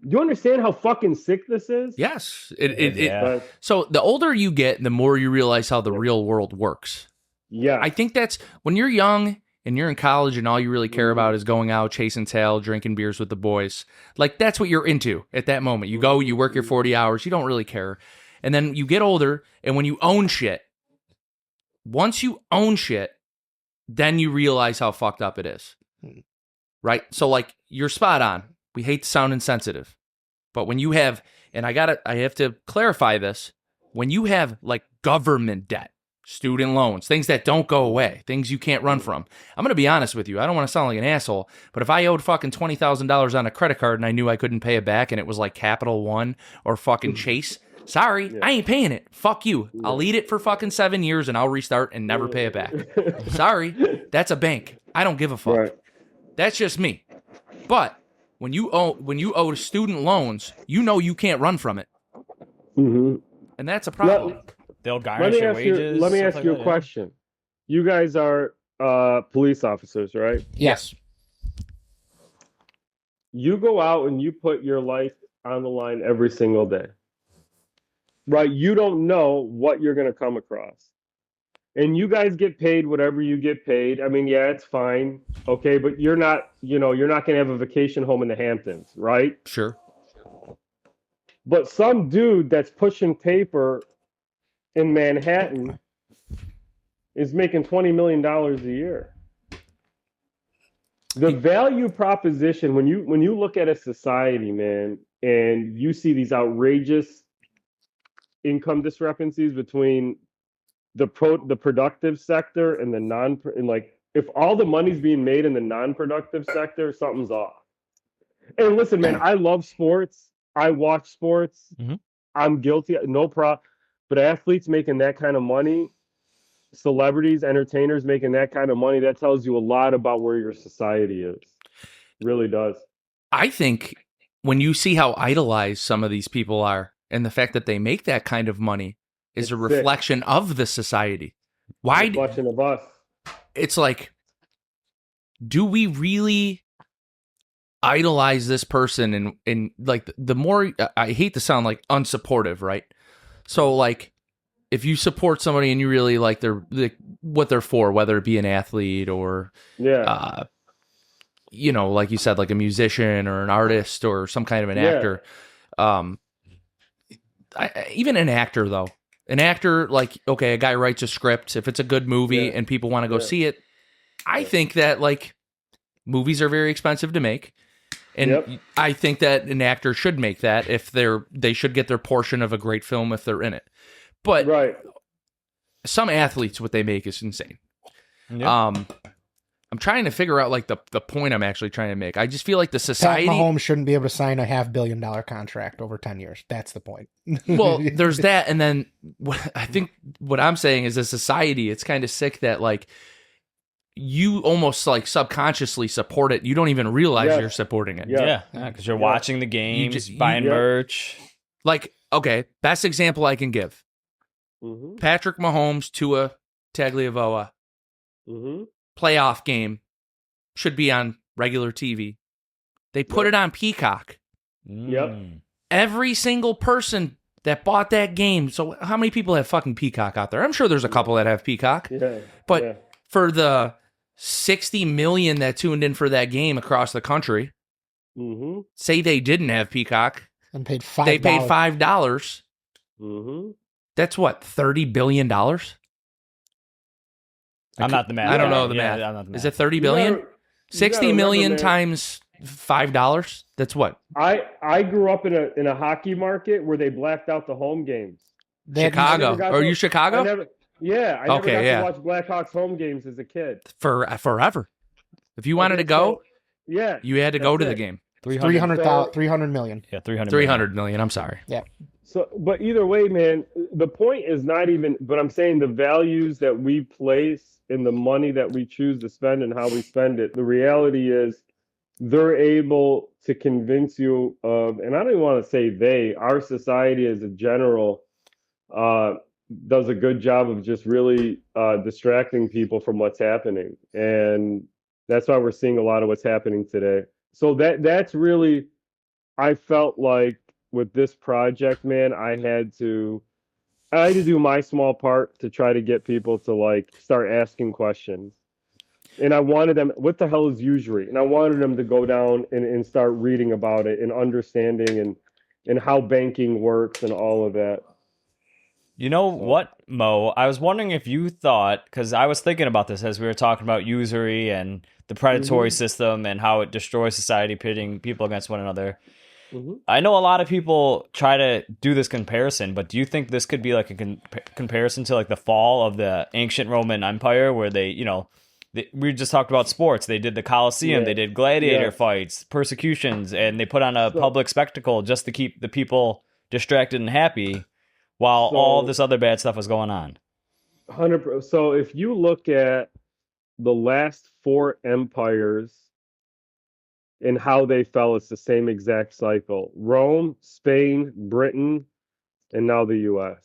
Do you understand how fucking sick this is? Yes. But, so the older you get, the more you realize how the real world works. yeah. I think that's when you're young and you're in college and all you really care about is going out, chasing tail, drinking beers with the boys. Like, that's what you're into at that moment. You go, you work your 40 hours, you don't really care. And then you get older, and when you own shit, once you own shit, then you realize how fucked up it is. Right? So, like, you're spot on. We hate to sound insensitive. But when you have, and I have to clarify this, when you have, like, government debt, student loans, things that don't go away, things you can't run from. I'm going to be honest with you. I don't want to sound like an asshole, but if I owed fucking $20,000 on a credit card and I knew I couldn't pay it back and it was like Capital One or fucking Chase, sorry, I ain't paying it. Fuck you. I'll eat it for fucking 7 years and I'll restart and never pay it back. Sorry, that's a bank. I don't give a fuck. Right. That's just me. But when you owe student loans, you know you can't run from it. Mm-hmm. And that's a problem. They'll garnish your wages. Let me ask you a question. You guys are police officers, right? Yes. You go out and you put your life on the line every single day. right? You don't know what you're going to come across. And you guys get paid whatever you get paid. I mean, yeah, it's fine. Okay, but you're not, you're not going to have a vacation home in the Hamptons, right? Sure. But some dude that's pushing paper in Manhattan is making $20 million a year. The value proposition, when you look at a society, man, and you see these outrageous income discrepancies between the productive sector and the if all the money's being made in the non-productive sector, something's off. And listen, man, I love sports. I watch sports. Mhm. I'm guilty, no problem. But athletes making that kind of money, celebrities, entertainers making that kind of money, that tells you a lot about where your society is. It really does. I think when you see how idolized some of these people are and the fact that they make that kind of money is It's a reflection of the society. Why? Reflection of us. It's like, do we really idolize this person? And like the more, I hate to sound like unsupportive, right? So like, if you support somebody and you really like what they're for, whether it be an athlete or like you said, like a musician or an artist or some kind of an actor. Even an actor, though. An actor, like, okay, a guy writes a script. If it's a good movie and people want to go see it, I think that, like, movies are very expensive to make. And I think that an actor should make that if they should get their portion of a great film if they're in it. But some athletes, what they make is insane. Yeah. I'm trying to figure out like the point I'm actually trying to make. I just feel like the society. Pat Mahomes shouldn't be able to sign a $500 million contract over 10 years. That's the point. Well, there's that, and then I think what I'm saying is, as society, it's kind of sick that like you almost like subconsciously support it. You don't even realize you're supporting it. Yeah, because you're watching the games, buying merch. Like, okay, best example I can give: Patrick Mahomes, Tua Tagliavoa. Playoff game should be on regular TV. They put it on Peacock. Every single person that bought that game. So how many people have fucking Peacock out there? I'm sure there's a couple that have Peacock. But for the 60 million that tuned in for that game across the country, say they didn't have Peacock and paid $5. They paid $5. That's what, $30 billion? I'm not the math. I don't know the math. I'm not the math. Is it 30 billion? 60 million times $5? That's what? I grew up in a hockey market where they blacked out the home games. Chicago. Are you Chicago? I never got to watch Blackhawks home games as a kid. Forever. If you wanted to go, you had to go to the game. 300 million. Yeah, 300 million. I'm sorry. Yeah. So, but either way, man, the point is not even, but I'm saying the values that we place in the money that we choose to spend and how we spend it. The reality is they're able to convince you of, and I don't even want to say our society as a general does a good job of just really distracting people from what's happening. And that's why we're seeing a lot of what's happening today. So that's really, I felt like with this project, man, I had to do my small part to try to get people to like start asking questions. And I wanted them, what the hell is usury? And I wanted them to go down and start reading about it and understanding and how banking works and all of that. You know what, Mo? I was wondering if you thought, because I was thinking about this as we were talking about usury and the predatory system and how it destroys society, pitting people against one another. I know a lot of people try to do this comparison, but do you think this could be like a comparison to like the fall of the ancient Roman Empire, where we just talked about sports. They did the Colosseum, they did gladiator fights, persecutions, and they put on a public spectacle just to keep the people distracted and happy while all this other bad stuff was going on. 100%. So if you look at the last 4 empires and how they fell, it's the same exact cycle. Rome, Spain, Britain, and now the U.S.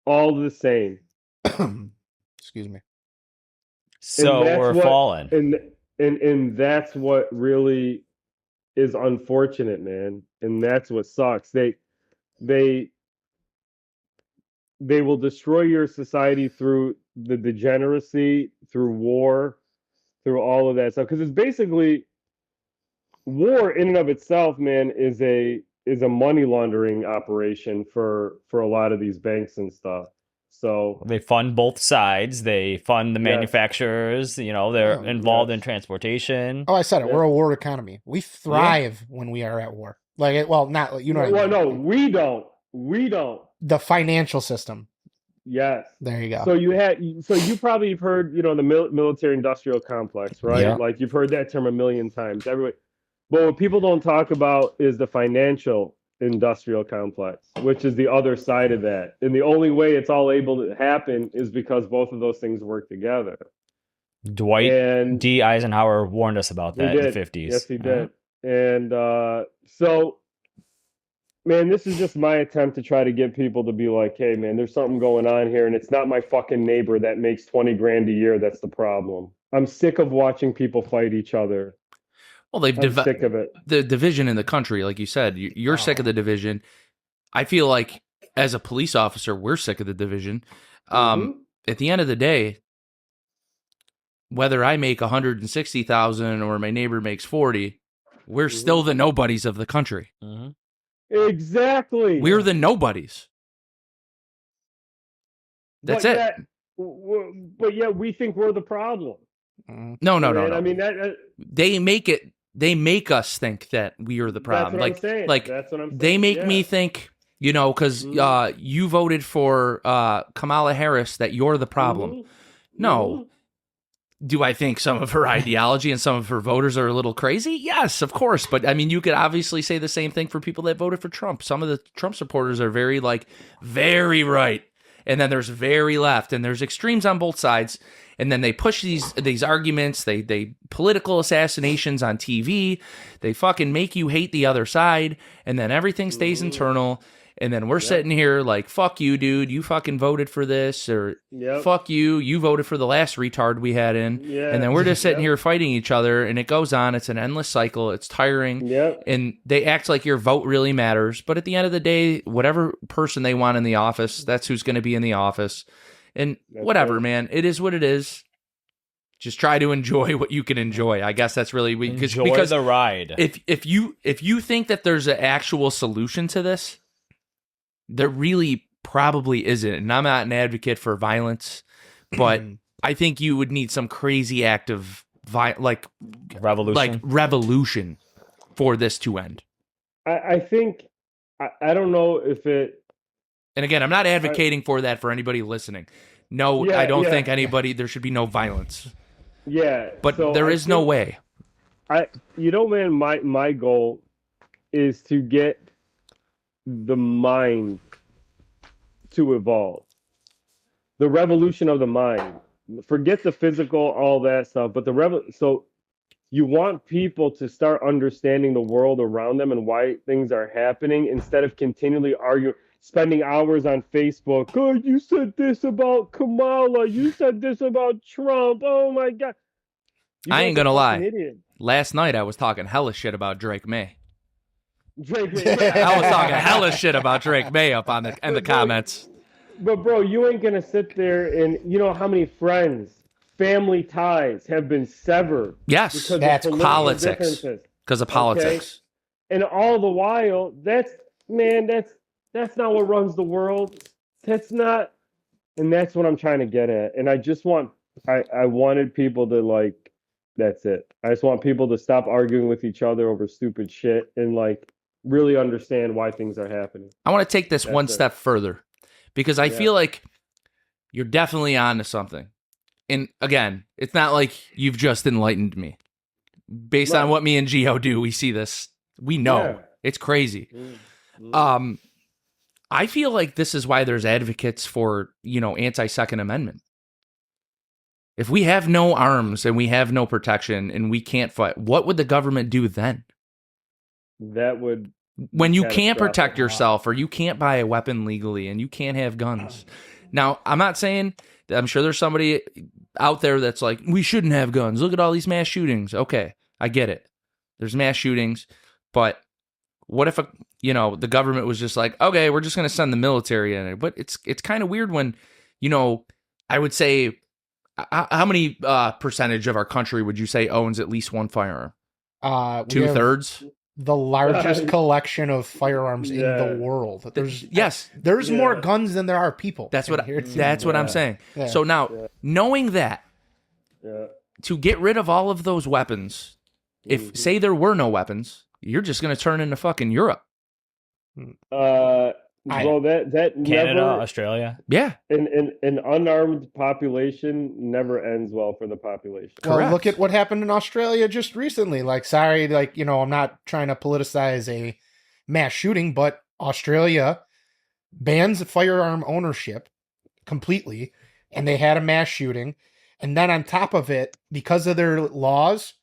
All the same. Excuse me. So we're falling. And that's what really is unfortunate, man. And that's what sucks. They they will destroy your society through the degeneracy, through war, through all of that stuff. Because it's basically war in and of itself, man, is a money laundering operation for a lot of these banks and stuff. So They fund both sides. They fund the yes, manufacturers. You know, they're Oh, involved in yes, transportation. Oh, I said it. yeah. We're a war economy. We thrive when we are at war. Like, well, not you know what I Well, mean. no, we don't. We don't. The financial system. Yes. There you go. So you probably have heard, the military industrial complex, right? Yeah. Like you've heard that term a million times. Everybody, but what people don't talk about is the financial industrial complex, which is the other side of that. And the only way it's all able to happen is because both of those things work together. Dwight And D. Eisenhower warned us about he that in the did. 50s. Yes, he did. And so, man, this is just my attempt to try to get people to be like, hey, man, there's something going on here, and it's not my fucking neighbor that makes 20 grand a year that's the problem. I'm sick of watching people fight each other. Well, they've I'm sick of it. the division in the country, like you said. You're sick of the division. I feel like as a police officer, we're sick of the division. At the end of the day, whether I make 160,000 or my neighbor makes 40, we're still the nobodies of the country. Mhm. Exactly. We're the nobodies. That's But it. But yet we think we're the problem. No. Man, I mean, that They make us think that we are the problem. that's what I'm saying. Like That's what I'm saying. they make me Yeah. think, because you voted for Kamala Harris, that you're the problem. Mhm. No. Do I think some of her ideology and some of her voters are a little crazy? Yes, of course. But I mean, you could obviously say the same thing for people that voted for Trump. Some of the Trump supporters are very right. And then there's very left, and there's extremes on both sides. And then they push these arguments. They political assassinations on TV. They fucking make you hate the other side, and then everything stays internal. And then we're sitting here like, fuck you, dude. You fucking voted for this, or fuck you. You voted for the last retard we had in. Yeah. And then we're just sitting here fighting each other, and it goes on. It's an endless cycle. It's tiring. Yep. And they act like your vote really matters. But at the end of the day, whatever person they want in the office, that's who's going to be in the office. And whatever, right. man. It is what it is. Just try to enjoy what you can enjoy. I guess that's really because the ride. If you think that there's an actual solution to this, there really probably isn't. And I'm not an advocate for violence, but I think you would need some crazy act of revolution for this to end. I think I don't know if it. And again, I'm not advocating for that for anybody listening. No, I don't think there should be no violence. Yeah, but so there is no way. Man, my goal is to get the mind to evolve. The revolution of the mind. Forget the physical, all that stuff, but so you want people to start understanding the world around them and why things are happening instead of continually arguing, spending hours on Facebook. Oh, you said this about Kamala. You said this about Trump. Oh my God. I ain't gonna lie. Idiot. Last night I was talking hella shit about Drake May. I was talking hella shit about Drake May up in the comments. But bro, you ain't gonna sit there and you know how many friends, family ties have been severed. Yes, because that's of politics. Because of politics. And all the while, that's not what runs the world. That's not, and that's what I'm trying to get at. And I just I wanted people to that's it. I just want people to stop arguing with each other over stupid shit and really understand why things are happening. I want to take this one step further because I feel like you're definitely onto something. And again, it's not like you've just enlightened me. Based on what me and Gio do, we see this. We know. It's crazy. I feel like this is why there's advocates for, anti-Second Amendment. If we have no arms and we have no protection and we can't fight, what would the government do then? That would... When you can't protect yourself or you can't buy a weapon legally and you can't have guns. Now, I'm not saying... I'm sure there's somebody out there that's like, we shouldn't have guns. Look at all these mass shootings. Okay, I get it. There's mass shootings, but What if the government was just like, okay, we're just going to send the military in it? But it's kind of weird when, I would say, how many percentage of our country would you say owns at least one firearm? We have 2/3. the largest collection of firearms in the world. There's more guns than there are people. That's what I'm saying. Yeah. So now, knowing that, to get rid of all of those weapons, if say there were no weapons, you're just going to turn into fucking Europe. Well, that Canada, never, Australia. Yeah. an unarmed population never ends well for the population. Well, Correct. look at what happened in Australia just recently. I'm not trying to politicize a mass shooting, but Australia bans firearm ownership completely, and they had a mass shooting. And then on top of it, because of their laws,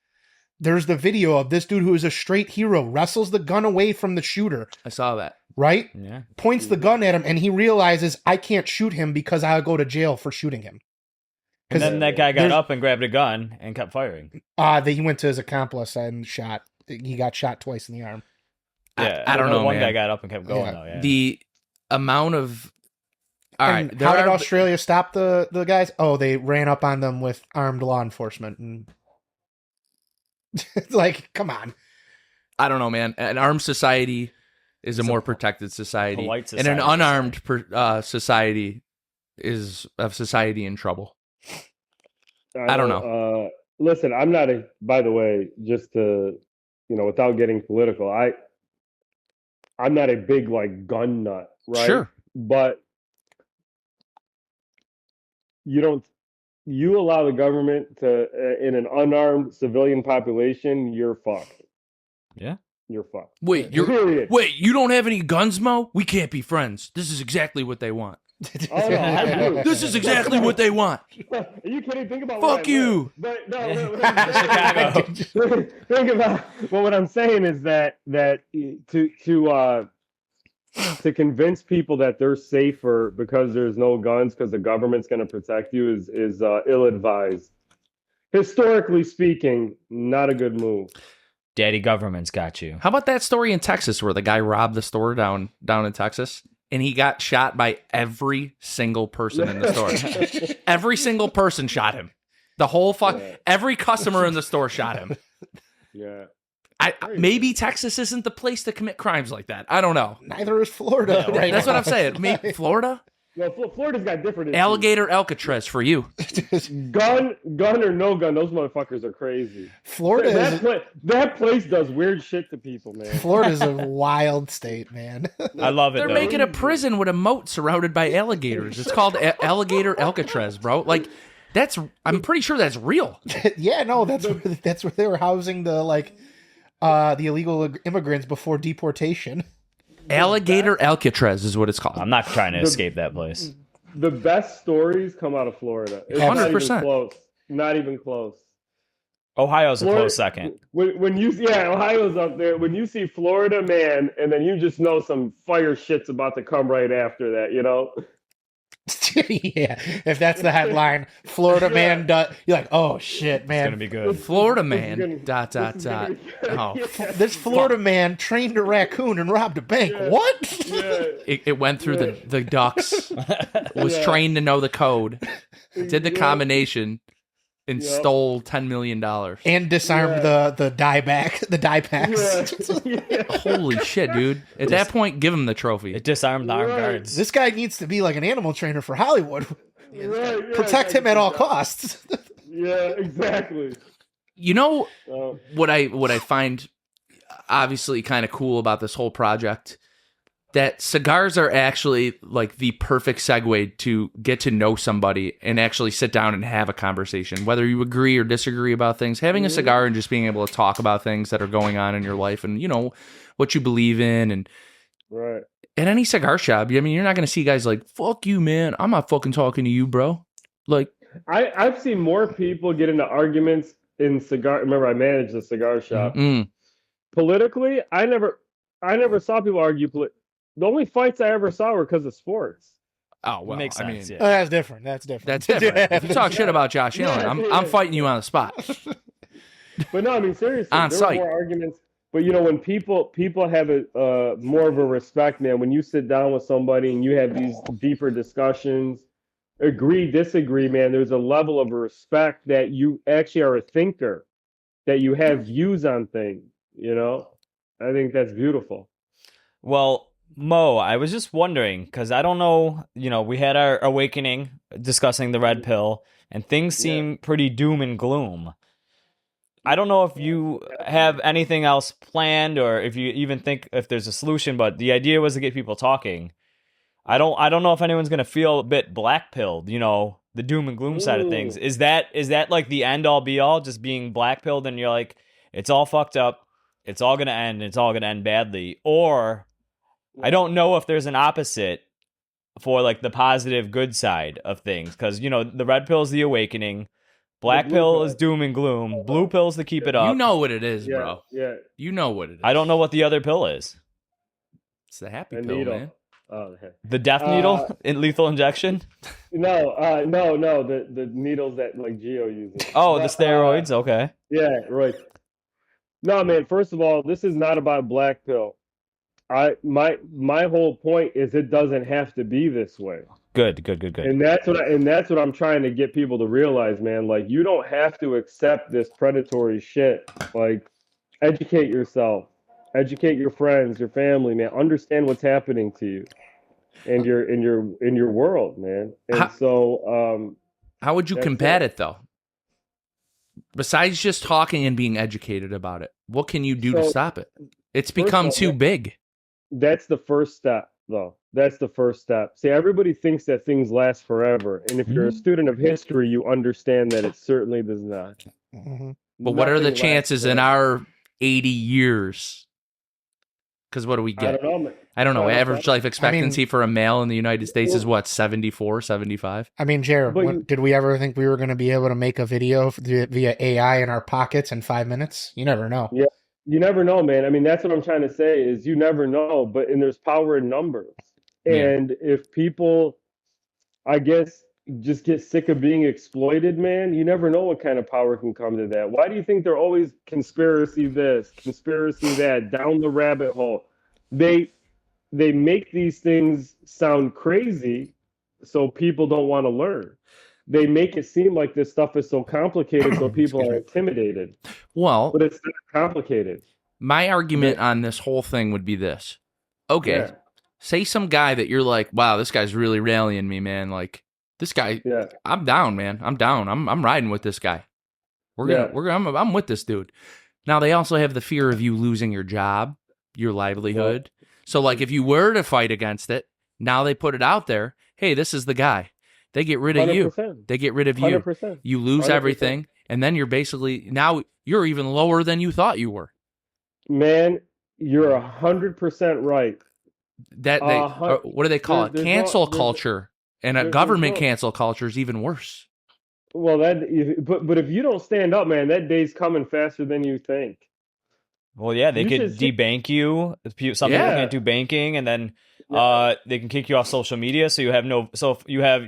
there's the video of this dude who is a straight hero, wrestles the gun away from the shooter, I saw that. right? Yeah. Points the gun at him, and he realizes, I can't shoot him because I'll go to jail for shooting him. And then that guy got there's- up and grabbed a gun and kept firing. He went to his accomplice and shot. He got shot twice in the arm. Yeah, I don't know, One man. guy got up and kept going Yeah. though. Yeah. The amount of And how did Australia stop the guys? Oh, they ran up on them with armed law enforcement. And it's like, come on. I don't know, man. An armed society is a more protected society, polite and an society. unarmed society is a society in trouble. I don't know. Listen, I'm not by the way, just to, without getting political, I'm not a big gun nut, right? Sure. But you allow the government to, in an unarmed civilian population, you're fucked. Yeah. You're fucked. Wait, Period. you don't have any guns, Mo? We can't be friends. This is exactly what they want. Oh, no, I do. This is exactly what they want. Are you kidding? Think about Fuck you. But no, Chicago. think about what I'm saying is that to convince people that they're safer because there's no guns because the government's going to protect you is ill-advised. Historically speaking, not a good move. Daddy government's got you. How about that story in Texas where the guy robbed the store down in Texas and he got shot by every single person in the store? Every single person shot him. The whole every customer in the store shot him. Yeah. Maybe Texas isn't the place to commit crimes like that. I don't know. Neither is Florida. Yeah, right That's now. what I'm saying. Maybe Florida? Well, Florida's got different issues. Alligator Alcatraz for you. Gun or no gun, those motherfuckers are crazy. That place does weird shit to people, man. Florida's a wild state, man. I love it. They're though. making a prison with a moat surrounded by alligators. It's called Alligator Alcatraz, bro. Like, I'm pretty sure that's real. Yeah, no, that's where they were housing the illegal immigrants before deportation. Alligator Alcatraz is what it's called. I'm not trying to escape that place. The best stories come out of Florida. It's 100%. Not even close. Ohio's a Florida- close second. When you Ohio's up there. When you see Florida man, and then you just know some fire shit's about to come right after that. Yeah, if that's the headline, Florida man, you're like, oh shit, It's man. gonna be good. Florida This is man, gonna- dot. Oh, This Florida man trained a raccoon and robbed a bank. Yeah. What? Yeah. it went through the ducts, was trained to know the code, did the combination, and Yep. stole $10 million. And disarmed the die packs. Yeah. Holy shit, dude. At that point, give him the trophy. It disarmed the armed Right. guards. This guy needs to be like an animal trainer for Hollywood. Right, yeah, Protect him at all costs. Yeah, exactly. You know Uh, what I find obviously kind of cool about this whole project? That cigars are actually like the perfect segue to get to know somebody and actually sit down and have a conversation. Whether you agree or disagree about things, having a cigar and just being able to talk about things that are going on in your life and, what you believe in. And right. at any cigar shop, I mean, you're not going to see guys like, fuck you, man. I'm not fucking talking to you, bro. Like, I've seen more people get into arguments in cigar. Remember, I managed a cigar shop. Politically, I never saw people argue. The only fights I ever saw were because of sports. oh, well, Makes I sense. mean, yeah. That's different. That's different. that's different. If you talk shit about Josh Allen, I'm fighting you on the spot. But no, I mean seriously, On there site. were more arguments. But when people have a more of a respect, man, when you sit down with somebody and you have these deeper discussions, agree, disagree, man, there's a level of respect that you actually are a thinker, that you have views on things, I think that's beautiful. Well, Mo, I was just wondering, because I don't know, we had our awakening discussing the red pill, and things seem pretty doom and gloom. I don't know if you have anything else planned or if you even think if there's a solution, but the idea was to get people talking. I don't know if anyone's going to feel a bit black-pilled, the doom and gloom side of things. Is that like the end all be all, just being black-pilled and you're like, it's all fucked up, it's all going to end, and it's all going to end badly? Or I don't know if there's an opposite for like the positive good side of things, because the red pill is the awakening, black pill is doom and gloom, blue pill's to keep it up. You know what it is, bro. Yeah. You know what it is. I don't know what the other pill is. It's the happy A pill, needle. man. Oh, okay. The death needle in lethal injection. No, the needles that like Geo uses. Oh, the steroids. Okay. Yeah, right. No, man. First of all, this is not about black pill. My whole point is it doesn't have to be this way. Good. And that's what I'm trying to get people to realize, man. Like, you don't have to accept this predatory shit. Like, educate yourself, educate your friends, your family, man. Understand what's happening to you and in your world, man. And how would you combat it though? Besides just talking and being educated about it, what can you do to stop it? It's become too big. That's the first step, though. That's the first step. See, everybody thinks that things last forever. And if you're a student of history, you understand that it certainly does not. Mm-hmm. But what are the chances in our 80 years? Because what do we get? I don't know. Average life expectancy for a male in the United States is what, 74, 75? I mean, Jared, did we ever think we were going to be able to make a video via AI in our pockets in 5 minutes? You never know. Yeah. You never know, man. I mean, that's what I'm trying to say is you never know, and there's power in numbers. And if people, I guess, just get sick of being exploited, man, you never know what kind of power can come to that. Why do you think they're always conspiracy this, conspiracy that, down the rabbit hole? They make these things sound crazy so people don't want to learn. They make it seem like this stuff is so complicated so people are intimidated. Well, but it's not complicated. My argument on this whole thing would be this. Okay, say some guy that you're like, wow, this guy's really rallying me, man. Like, this guy, I'm down, man. I'm down. I'm riding with this guy. I'm with this dude. Now, they also have the fear of you losing your job, your livelihood. So, like, if you were to fight against it, now they put it out there. Hey, this is the guy. They get rid of 100%. You. They get rid of you. 100%. You lose 100%. Everything, and then you're basically now you're even lower than you thought you were. Man, you're 100% right. That what do they call it? Cancel culture, and a government cancel culture is even worse. Well, but if you don't stand up, man, that day's coming faster than you think. Well, yeah, they could debank you. Some people can't do banking, and then they can kick you off social media. So you have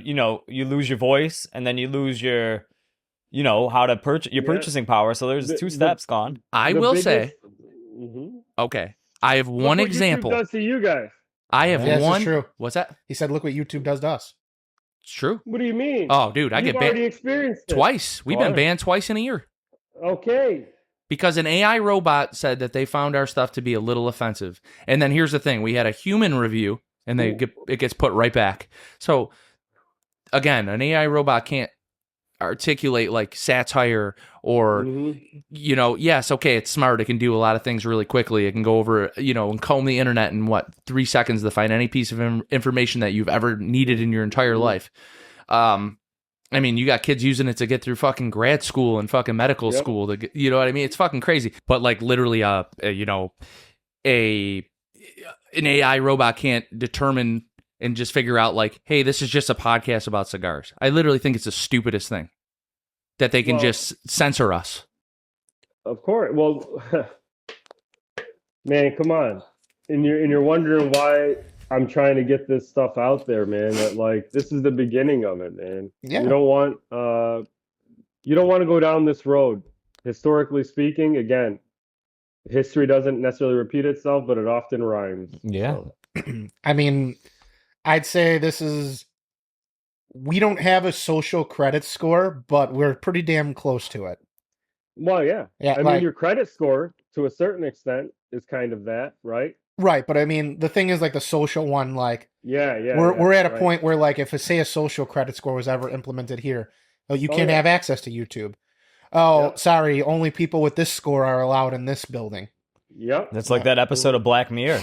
you lose your voice, and then you lose your, how to purchase your purchasing power. So there's two steps gone. I will say, okay, I have one example. YouTube does to you guys. I have one. True. What's that? He said, "Look what YouTube does to us." It's true. What do you mean? Oh, dude, I get banned. Already experienced it. Twice. We've been banned twice in a year. Okay. Because an AI robot said that they found our stuff to be a little offensive. And then here's the thing. We had a human review, and it gets put right back. So, again, an AI robot can't articulate like satire or, yes, okay, it's smart. It can do a lot of things really quickly. It can go over, and comb the internet in, 3 seconds to find any piece of information that you've ever needed in your entire life. I mean, you got kids using it to get through fucking grad school and fucking medical school. You know what I mean? It's fucking crazy. But like literally, an AI robot can't determine and just figure out like, hey, this is just a podcast about cigars. I literally think it's the stupidest thing that they can just censor us. Of course. Well, man, come on. And you're wondering why I'm trying to get this stuff out there, man. That like this is the beginning of it, man. Yeah. You don't want to go down this road. Historically speaking, again, History doesn't necessarily repeat itself, but it often rhymes. Yeah. So, I mean, I'd say we don't have a social credit score, but we're pretty damn close to it. well, yeah. Yeah, I mean, like- your credit score, to a certain extent, is kind of that, right? Right, but I mean, the thing is, like, the social one, like, Yeah, yeah. we're at a right. point where, like, if say a social credit score was ever implemented here, you can't yeah. have access to YouTube. Oh, Yep. sorry, only people with this score are allowed in this building. Yep. That's like that episode of Black Mirror.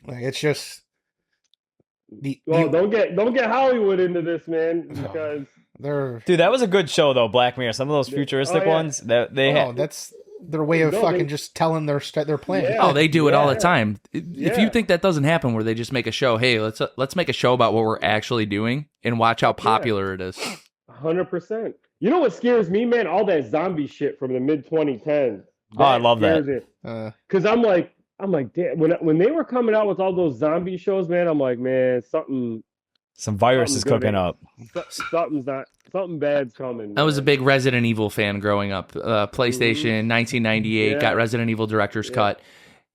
Like, it's just Well, don't get Hollywood into this, man, because they're Dude, that was a good show though, Black Mirror. Some of those futuristic Oh, yeah. ones that they had. that's their way of No, fucking they- just telling their plan. Yeah. Oh, they do it all the Yeah. time. If you think that doesn't happen, where they just make a show, hey, let's make a show about what we're actually doing and watch how popular it is. 100%. You know what scares me, man? All that zombie shit from the mid 2010s. Oh, I love that. Because I'm like, damn. When they were coming out with all those zombie shows, man, I'm like, man, something Some virus is Something good, cooking man. up. something bad's coming. I was a man. big Resident Evil fan growing up. PlayStation, 1998, Yeah. got Resident Evil Director's Cut.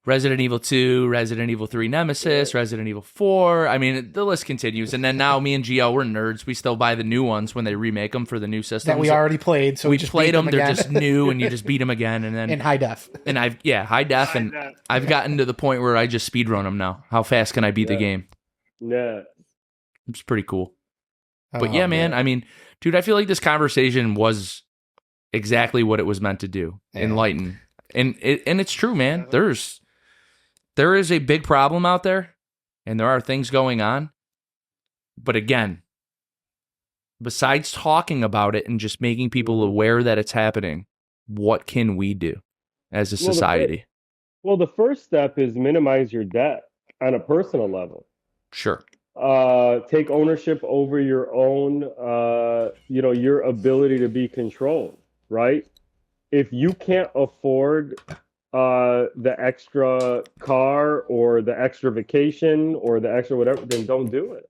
Resident Evil 2, Resident Evil 3 Nemesis, Resident Evil 4. I mean, the list continues. And then now me and Gio, we're nerds. We still buy the new ones when they remake them for the new systems. That we already played, so we just played beat them. They're again. just new, and you just beat them again. And then in high def. and high def, and High def. I've gotten to the point where I just speed run them now. How fast can I beat the Yeah. game? Yeah. It's pretty cool. But Oh, yeah, man. I mean, dude, I feel like this conversation was exactly what it was meant to do. Yeah. Enlighten. And it's true, man. There is a big problem out there, and there are things going on. But again, besides talking about it and just making people aware that it's happening, what can we do as a Well, society? Well, the first step is minimize your debt on a personal level. Sure. Take ownership over your own, your ability to be controlled, right? If you can't afford the extra car or the extra vacation or the extra whatever, then don't do it.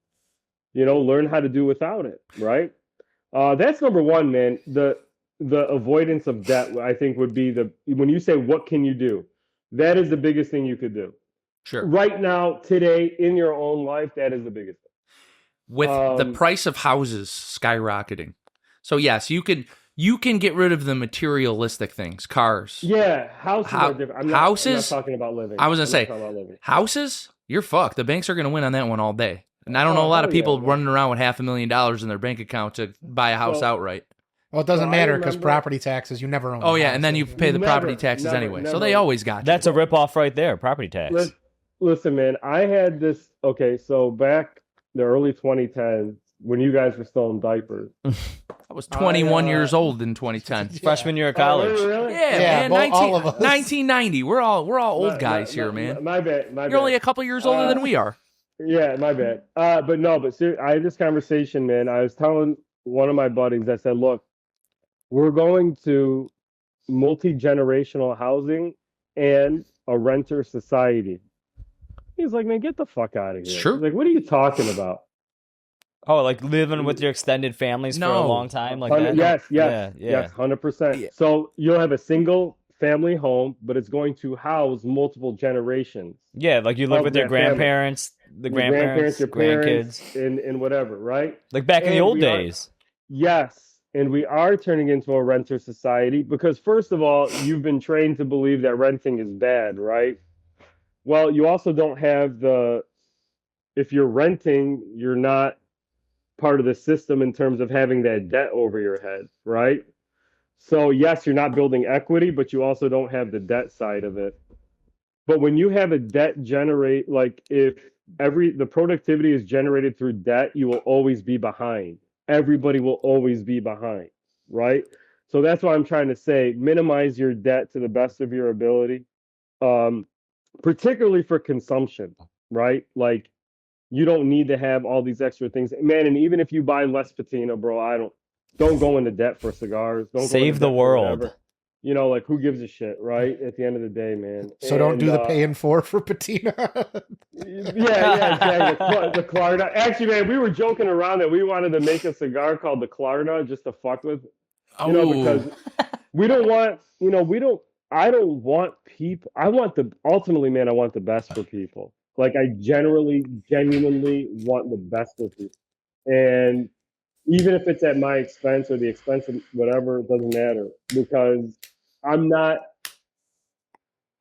Learn how to do without it, right? That's number one, man. The avoidance of debt, I think, would be when you say, what can you do? That is the biggest thing you could do. Sure. Right now, today, in your own life, that is the biggest thing. With the price of houses skyrocketing. So yes, you can get rid of the materialistic things, cars. Yeah, houses are different. I'm not talking about living. I was gonna I'm say not talking about living. houses. You're fucked. The banks are gonna win on that one all day. And I don't know a lot of people running around with $500,000 in their bank account to buy a house outright. Well, it doesn't So I matter because remember- property taxes, you never own. Oh the yeah, house. and then you pay the Never, property taxes never, anyway. So never. they always got you. That's a ripoff right there. Property tax. Listen, man, I had this. Okay, so back the early 2010s, when you guys were still in diapers. I was 21 years old in 2010. Freshman year of college. Oh, really? Yeah, man. well, all of us. 1990. We're all old guys here, man. My bad. You're only a couple years older than we are. Yeah, my bad. But seriously, I had this conversation, man. I was telling one of my buddies, I said, look, we're going to multi-generational housing and a renter society. He's like, man, get the fuck out of here. It's true. He's like, what are you talking about? Oh, like living with your extended families for a No. long time, like that. Yes, Yeah. 100%. Yeah. So you'll have a single family home, but it's going to house multiple generations. Yeah, like you live Of with your that family. grandparents, the Your grandparents, your grandkids, parents, and whatever, right? like back in the And old we are- days. Yes, and we are turning into a renter society because, first of all, you've been trained to believe that renting is bad, right? Well, you also don't have if you're renting, you're not part of the system in terms of having that debt over your head, right? So, yes, you're not building equity, but you also don't have the debt side of it. But when you have a debt generate, like if the productivity is generated through debt, you will always be behind. Everybody will always be behind, right? So that's why I'm trying to say, minimize your debt to the best of your ability, particularly for consumption, right? Like you don't need to have all these extra things, man. And even if you buy less patina, bro, don't go into debt for cigars. Don't go Save into the debt for world. whatever. Like who gives a shit, right? At the end of the day, man. So don't do the And, paying for patina. Yeah, exactly. The Clarna. Actually, man, we were joking around that we wanted to make a cigar called the Clarna just to fuck with, Oh, because we don't want, I don't want people. Ultimately, man, I want the best for people. Like I genuinely want the best for people. And even if it's at my expense or the expense of whatever, it doesn't matter because I'm not,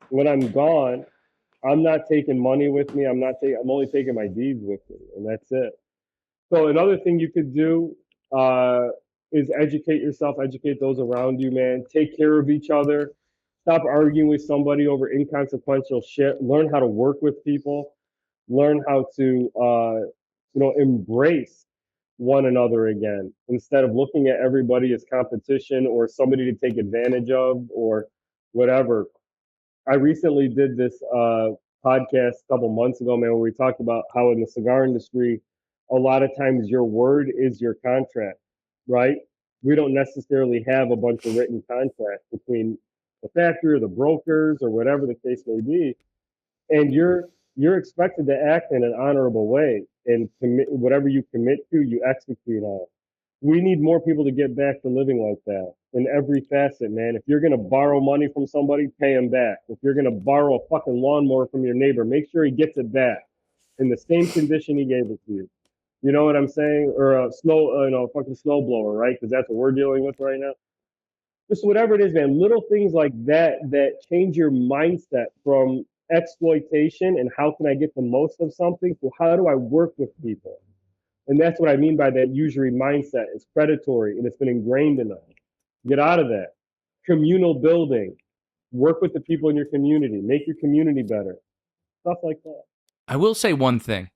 when I'm gone, I'm not taking money with me. I'm only taking my deeds with me, and that's it. So another thing you could do is educate yourself, educate those around you, man. Take care of each other. Stop arguing with somebody over inconsequential shit. Learn how to work with people. Learn how to, embrace one another again instead of looking at everybody as competition or somebody to take advantage of or whatever. I recently did this podcast a couple months ago, man, where we talked about how in the cigar industry, a lot of times your word is your contract, right? We don't necessarily have a bunch of written contracts between the factory or the brokers or whatever the case may be, and you're expected to act in an honorable way and commit whatever you commit to, you execute on. We need more people to get back to living like that in every facet, man. If you're going to borrow money from somebody, pay them back. If you're going to borrow a fucking lawnmower from your neighbor, make sure he gets it back in the same condition he gave it to you. You know what I'm saying? Or a fucking snow blower, right? Because that's what we're dealing with right now. Just whatever it is, man. Little things like that change your mindset from exploitation and how can I get the most of something to how do I work with people. And that's what I mean by that usury mindset. It's predatory and it's been ingrained in us. Get out of that. Communal building. Work with the people in your community. Make your community better. Stuff like that. I will say one thing.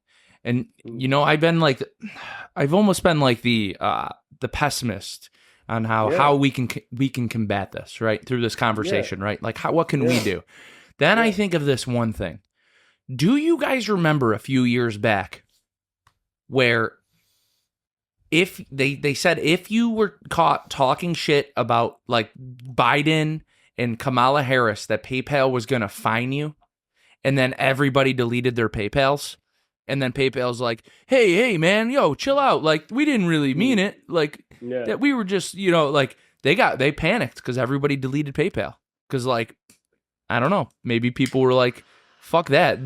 And I've almost been like the pessimist on how we can combat this, right? Through this conversation, right? Like what can we do? Then I think of this one thing. Do you guys remember a few years back where if they said if you were caught talking shit about like Biden and Kamala Harris that PayPal was going to fine you, and then everybody deleted their PayPals, and then PayPal's like, hey man, yo, chill out, like we didn't really mean it, like that we were just, like they panicked because everybody deleted PayPal because like I don't know, maybe people were like, fuck that.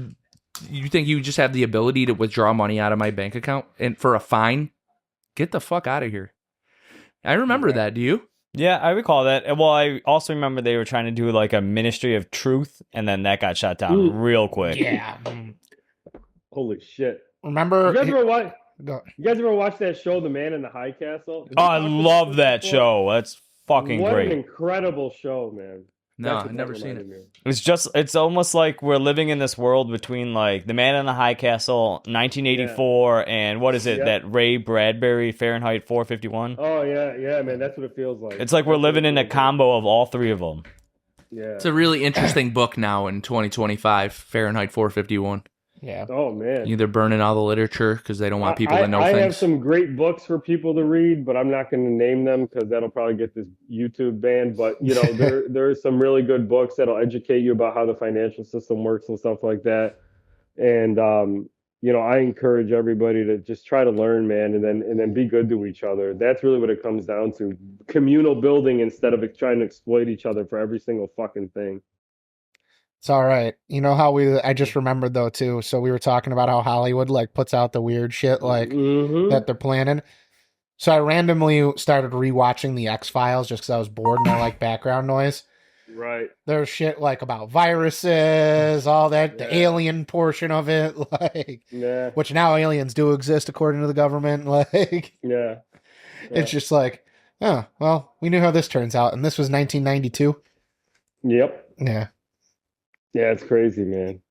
You think you just have the ability to withdraw money out of my bank account and for a fine? Get the fuck out of here. I remember that. Do you? Yeah, I recall that. Well, I also remember they were trying to do like a Ministry of Truth, and then that got shut down real quick. Yeah. Holy shit. Remember? You guys ever watch that show, The Man in the High Castle? Oh, I love that show. That's fucking what great. What an incredible show, man. No, I've never seen it. It's almost like we're living in this world between like The Man in the High Castle, 1984, and what is it, that Ray Bradbury, Fahrenheit 451? Oh, yeah, man, that's what it feels like. It's like we're living in a combo of all three of them. Yeah. It's a really interesting book now in 2025, Fahrenheit 451. Yeah. Oh, man. Either burning all the literature because they don't want people to know things. I have some great books for people to read, but I'm not going to name them because that'll probably get this YouTube banned. But, there are some really good books that'll educate you about how the financial system works and stuff like that. And, I encourage everybody to just try to learn, man, and then be good to each other. That's really what it comes down to. Communal building instead of trying to exploit each other for every single fucking thing. It's all right. You know how I just remembered though too. So we were talking about how Hollywood like puts out the weird shit like that they're planning. So I randomly started rewatching the X-Files just because I was bored and I like background noise. Right. There's shit like about viruses, all that, the alien portion of it, like, which now aliens do exist according to the government. Like, it's just like, oh, well, we knew how this turns out, and this was 1992. Yep. Yeah. Yeah, it's crazy, man.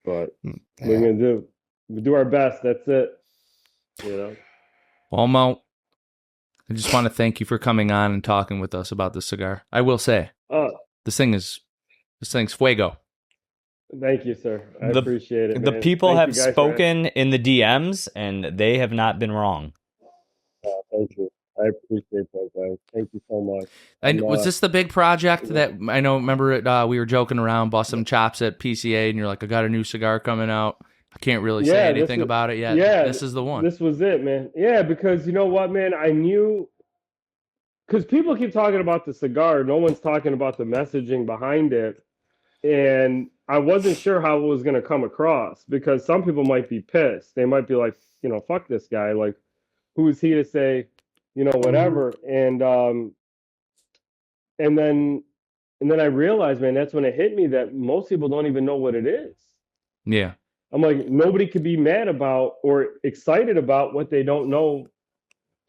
But what are we gonna do? We do our best. That's it. Well, Mo, I just want to thank you for coming on and talking with us about this cigar. I will say, this thing's fuego. Thank you, sir. I appreciate it. The man. people have spoken in the DMs, and they have not been wrong. Thank you. I appreciate that, guys. Thank you so much. And was this the big project that I know? Remember it? We were joking around, bust some chops at PCA, and you're like, "I got a new cigar coming out. I can't really say anything about it yet." Yeah, this is the one. This was it, man. Yeah, because you know what, man? I knew because people keep talking about the cigar, no one's talking about the messaging behind it. And I wasn't sure how it was going to come across because some people might be pissed. They might be like, fuck this guy. Like, who is he to say, whatever. And then I realized, man, that's when it hit me that most people don't even know what it is. Yeah. I'm like, nobody could be mad about or excited about what they don't know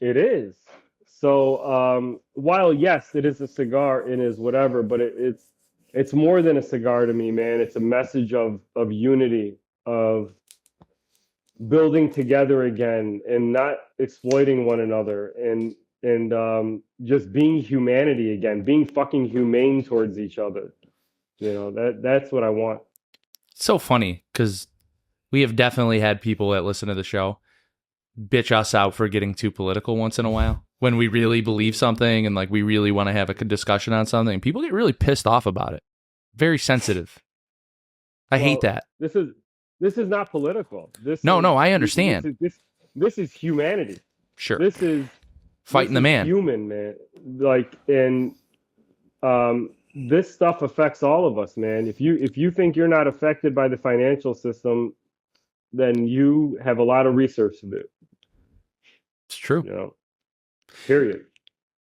it is. So while yes, it is a cigar, it is whatever, but it's more than a cigar to me, man. It's a message of unity, of building together again, and not exploiting one another, and just being humanity again, being fucking humane towards each other. That's what I want. It's so funny because we have definitely had people that listen to the show bitch us out for getting too political once in a while when we really believe something and like we really want to have a discussion on something. People get really pissed off about it. Very sensitive. I hate that. This is not political. No, I understand. This is humanity. Sure. This is fighting the man. Human, man. Like, and this stuff affects all of us, man. If you think you're not affected by the financial system, then you have a lot of research to do. It's true. Period.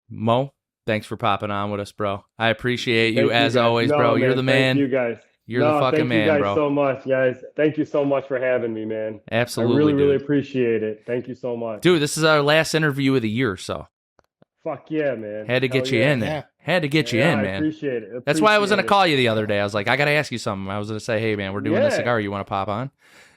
Mo, thanks for popping on with us, bro. I appreciate you as always, no, bro. Man, You're the man. Thank you guys. You're the fucking man, bro. Thank you bro. guys so much, guys. Thank you so much for having me, man. Absolutely, I really, dude. really appreciate it. Thank you so much. Dude, this is our last interview of the year, so. Fuck yeah, man. Had to get you in there. Yeah. Had to get you in, man. I appreciate it. That's why I was going to call you the other day. I was like, I got to ask you something. I was going to say, hey, man, we're doing a cigar. You want to pop on?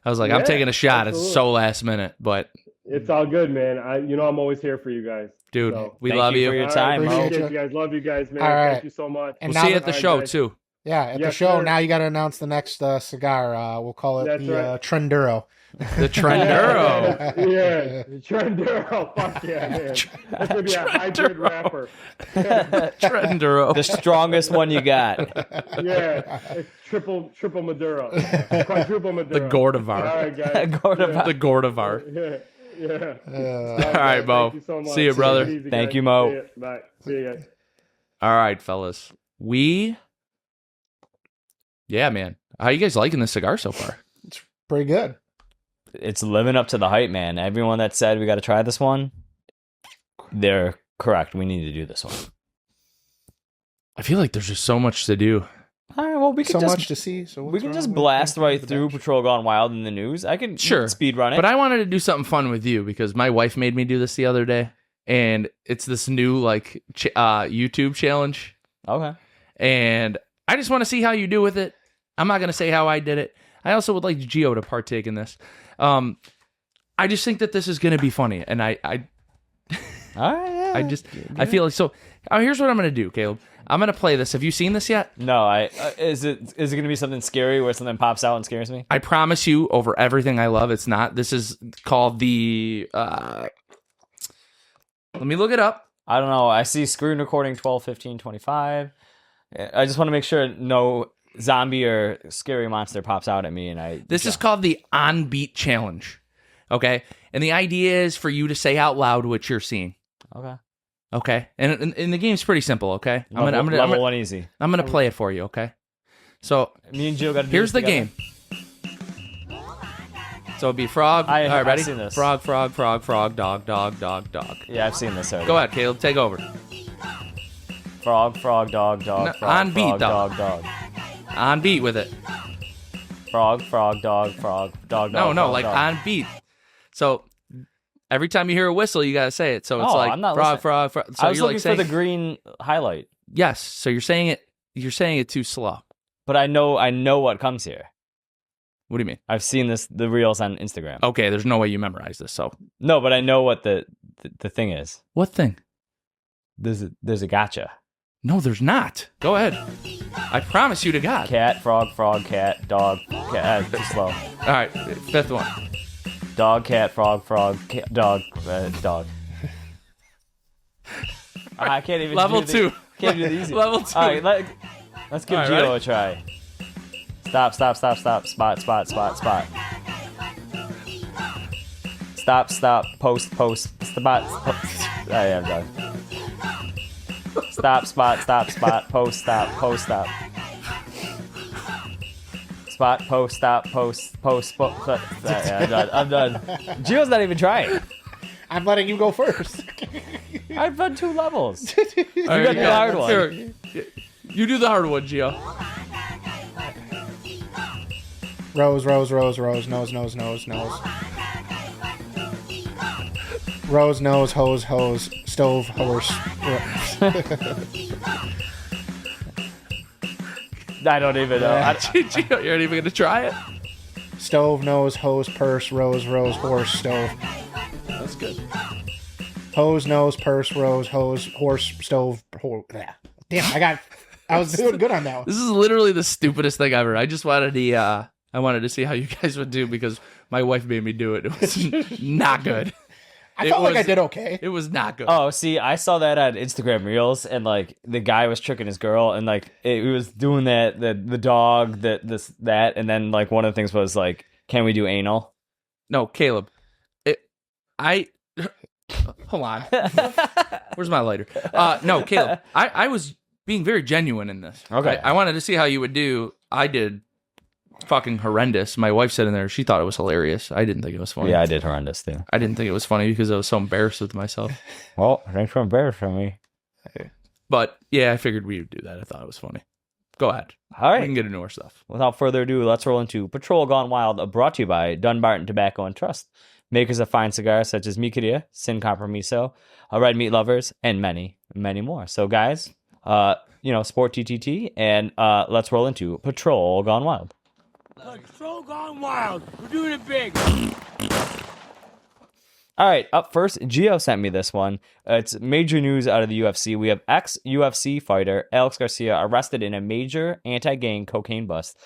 I was like, I'm taking a shot. Absolutely. It's so last minute, but. It's all good, man. I'm always here for you guys. Dude, so. we love you. For your time, Mo. Appreciate you guys. Love you guys, man. All right. Thank you so much. And We'll see you at the show, guys. too. Yeah, at the Yes, show, sir. now you got to announce the next cigar. We'll call it That's the right. Trenduro. The Trenduro. Yeah, Trenduro. Fuck yeah, man. That's going to be a hybrid wrapper. Trenduro. The strongest one you got. Yeah, it's triple Maduro. Quadruple Maduro. The Gordivar. All right, guys. Gordivar. The Gordivar. Yeah. All right, Mo. Thank you so much. See you, brother. Take it easy, Thank guys. you, Mo. See ya. Bye. See you guys. All right, fellas. Yeah, man. How you guys liking this cigar so far? Pretty good. It's living up to the hype, man. Everyone that said we got to try this one, they're correct. We need to do this one. I feel like there's just so much to do. All right, well, we can So just, much to see. So we what's can wrong just with blast right the through bench? Patrol Gone Wild in the news. I can speed run it. But I wanted to do something fun with you because my wife made me do this the other day. And it's this new YouTube challenge. Okay. And I just want to see how you do with it. I'm not going to say how I did it. I also would like Gio to partake in this. I just think that this is going to be funny. And All right, yeah. I feel like so. Here's what I'm going to do, Caleb. I'm going to play this. Have you seen this yet? No, is it going to be something scary where something pops out and scares me? I promise you, over everything I love, it's not. This is called the. Let me look it up. I don't know. I see screen recording 12, 15, 25. I just want to make sure no zombie or scary monster pops out at me. And This is called the On Beat Challenge. Okay, and the idea is for you to say out loud what you're seeing. Okay, and the game's pretty simple. Okay, level one easy. I'm gonna play it for you. Okay, so Me and Jill got to. here's the game. So it'd be frog. All right, ready? I've seen this. Frog, frog, frog, frog, dog, dog, dog, dog. Yeah, I've seen this already. Go ahead, Caleb. Take over. Frog, frog, dog, dog. No, frog, on beat, frog, dog. dog. On beat with it. Frog, frog, dog, frog, dog, No, dog. no, frog, like dog. on beat. So every time you hear a whistle, you gotta say it. So it's Oh, like I'm not frog, listening. frog, frog. So I was you're looking like saying for the green highlight, yes. So you're saying it. You're saying it too slow. but I know what comes here. What do you mean? I've seen the reels on Instagram. Okay, there's no way you memorize this. So No, but I know what the thing is. what thing? There's a gotcha. No, there's not. Go ahead. I promise you to God. Cat, frog, cat, dog, cat. Too slow. All right, fifth one. Dog, cat, frog, cat, dog, dog. I can't even. Level do two. Can't do the easy. Level two. All right, let's give All right, Gio ready? a try. Stop. Spot. Stop. Post. Spot. I am done. Stop, spot, post, stop, post, stop. Spot, post, stop, post, yeah, I'm done. Gio's not even trying. I'm letting you go first. I've done 2 levels. You got the hard one. Here, you do the hard one, Gio. Rose, nose, nose, nose. Rose, nose, hose, stove, horse. I don't even know. Gio, you aren't even gonna try it. Stove, nose, hose, purse, rose, horse, stove. That's good. Hose, nose, purse, rose, hose, horse, stove. Damn, I was doing good on that one. This is literally the stupidest thing ever. I just wanted to see how you guys would do because my wife made me do it. It was not good. I felt like I did okay. It was not good. Oh, see, I saw that on Instagram Reels, and like the guy was tricking his girl, and like he was doing that, the dog, that, and then like one of the things was like, can we do anal? No, Caleb. Hold on. Where's my lighter? No, Caleb. I was being very genuine in this. Okay. I wanted to see how you would do. I did fucking horrendous. My wife said in there she thought it was hilarious. I didn't think it was funny. Yeah, I did horrendous too. I didn't think it was funny because I was so embarrassed with myself. Well, thanks for embarrassing me. But yeah, I figured we would do that. I thought it was funny. Go ahead. All right. We can get into our stuff. Without further ado, let's roll into Patrol Gone Wild, brought to you by Dunbarton Tobacco and Trust, makers of fine cigars such as Micaria, Sin Compromiso, Red Meat Lovers, and many, many more. So, guys, sport TTT, and let's roll into Patrol Gone Wild. Patrol Gone Wild. We're doing it big. All right, up first, Gio sent me this one. It's major news out of the UFC. We have ex-UFC fighter Alex Garcia arrested in a major anti-gang cocaine bust.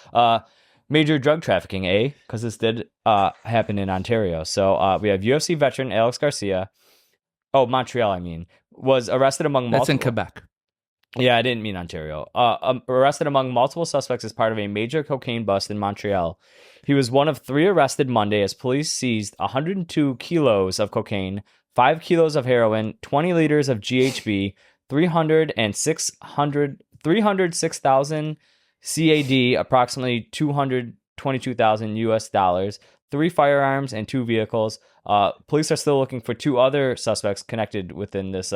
Major drug trafficking, because this did happen in Ontario. So we have UFC veteran Alex Garcia. Oh, Montreal, was arrested among multiple... That's in Quebec. Yeah, I didn't mean Ontario. Arrested among multiple suspects as part of a major cocaine bust in Montreal. He was one of 3 arrested Monday as police seized 102 kilos of cocaine, 5 kilos of heroin, 20 liters of GHB, 306,000 CAD, approximately $222,000 US dollars, 3 firearms, and 2 vehicles. Police are still looking for 2 other suspects connected within this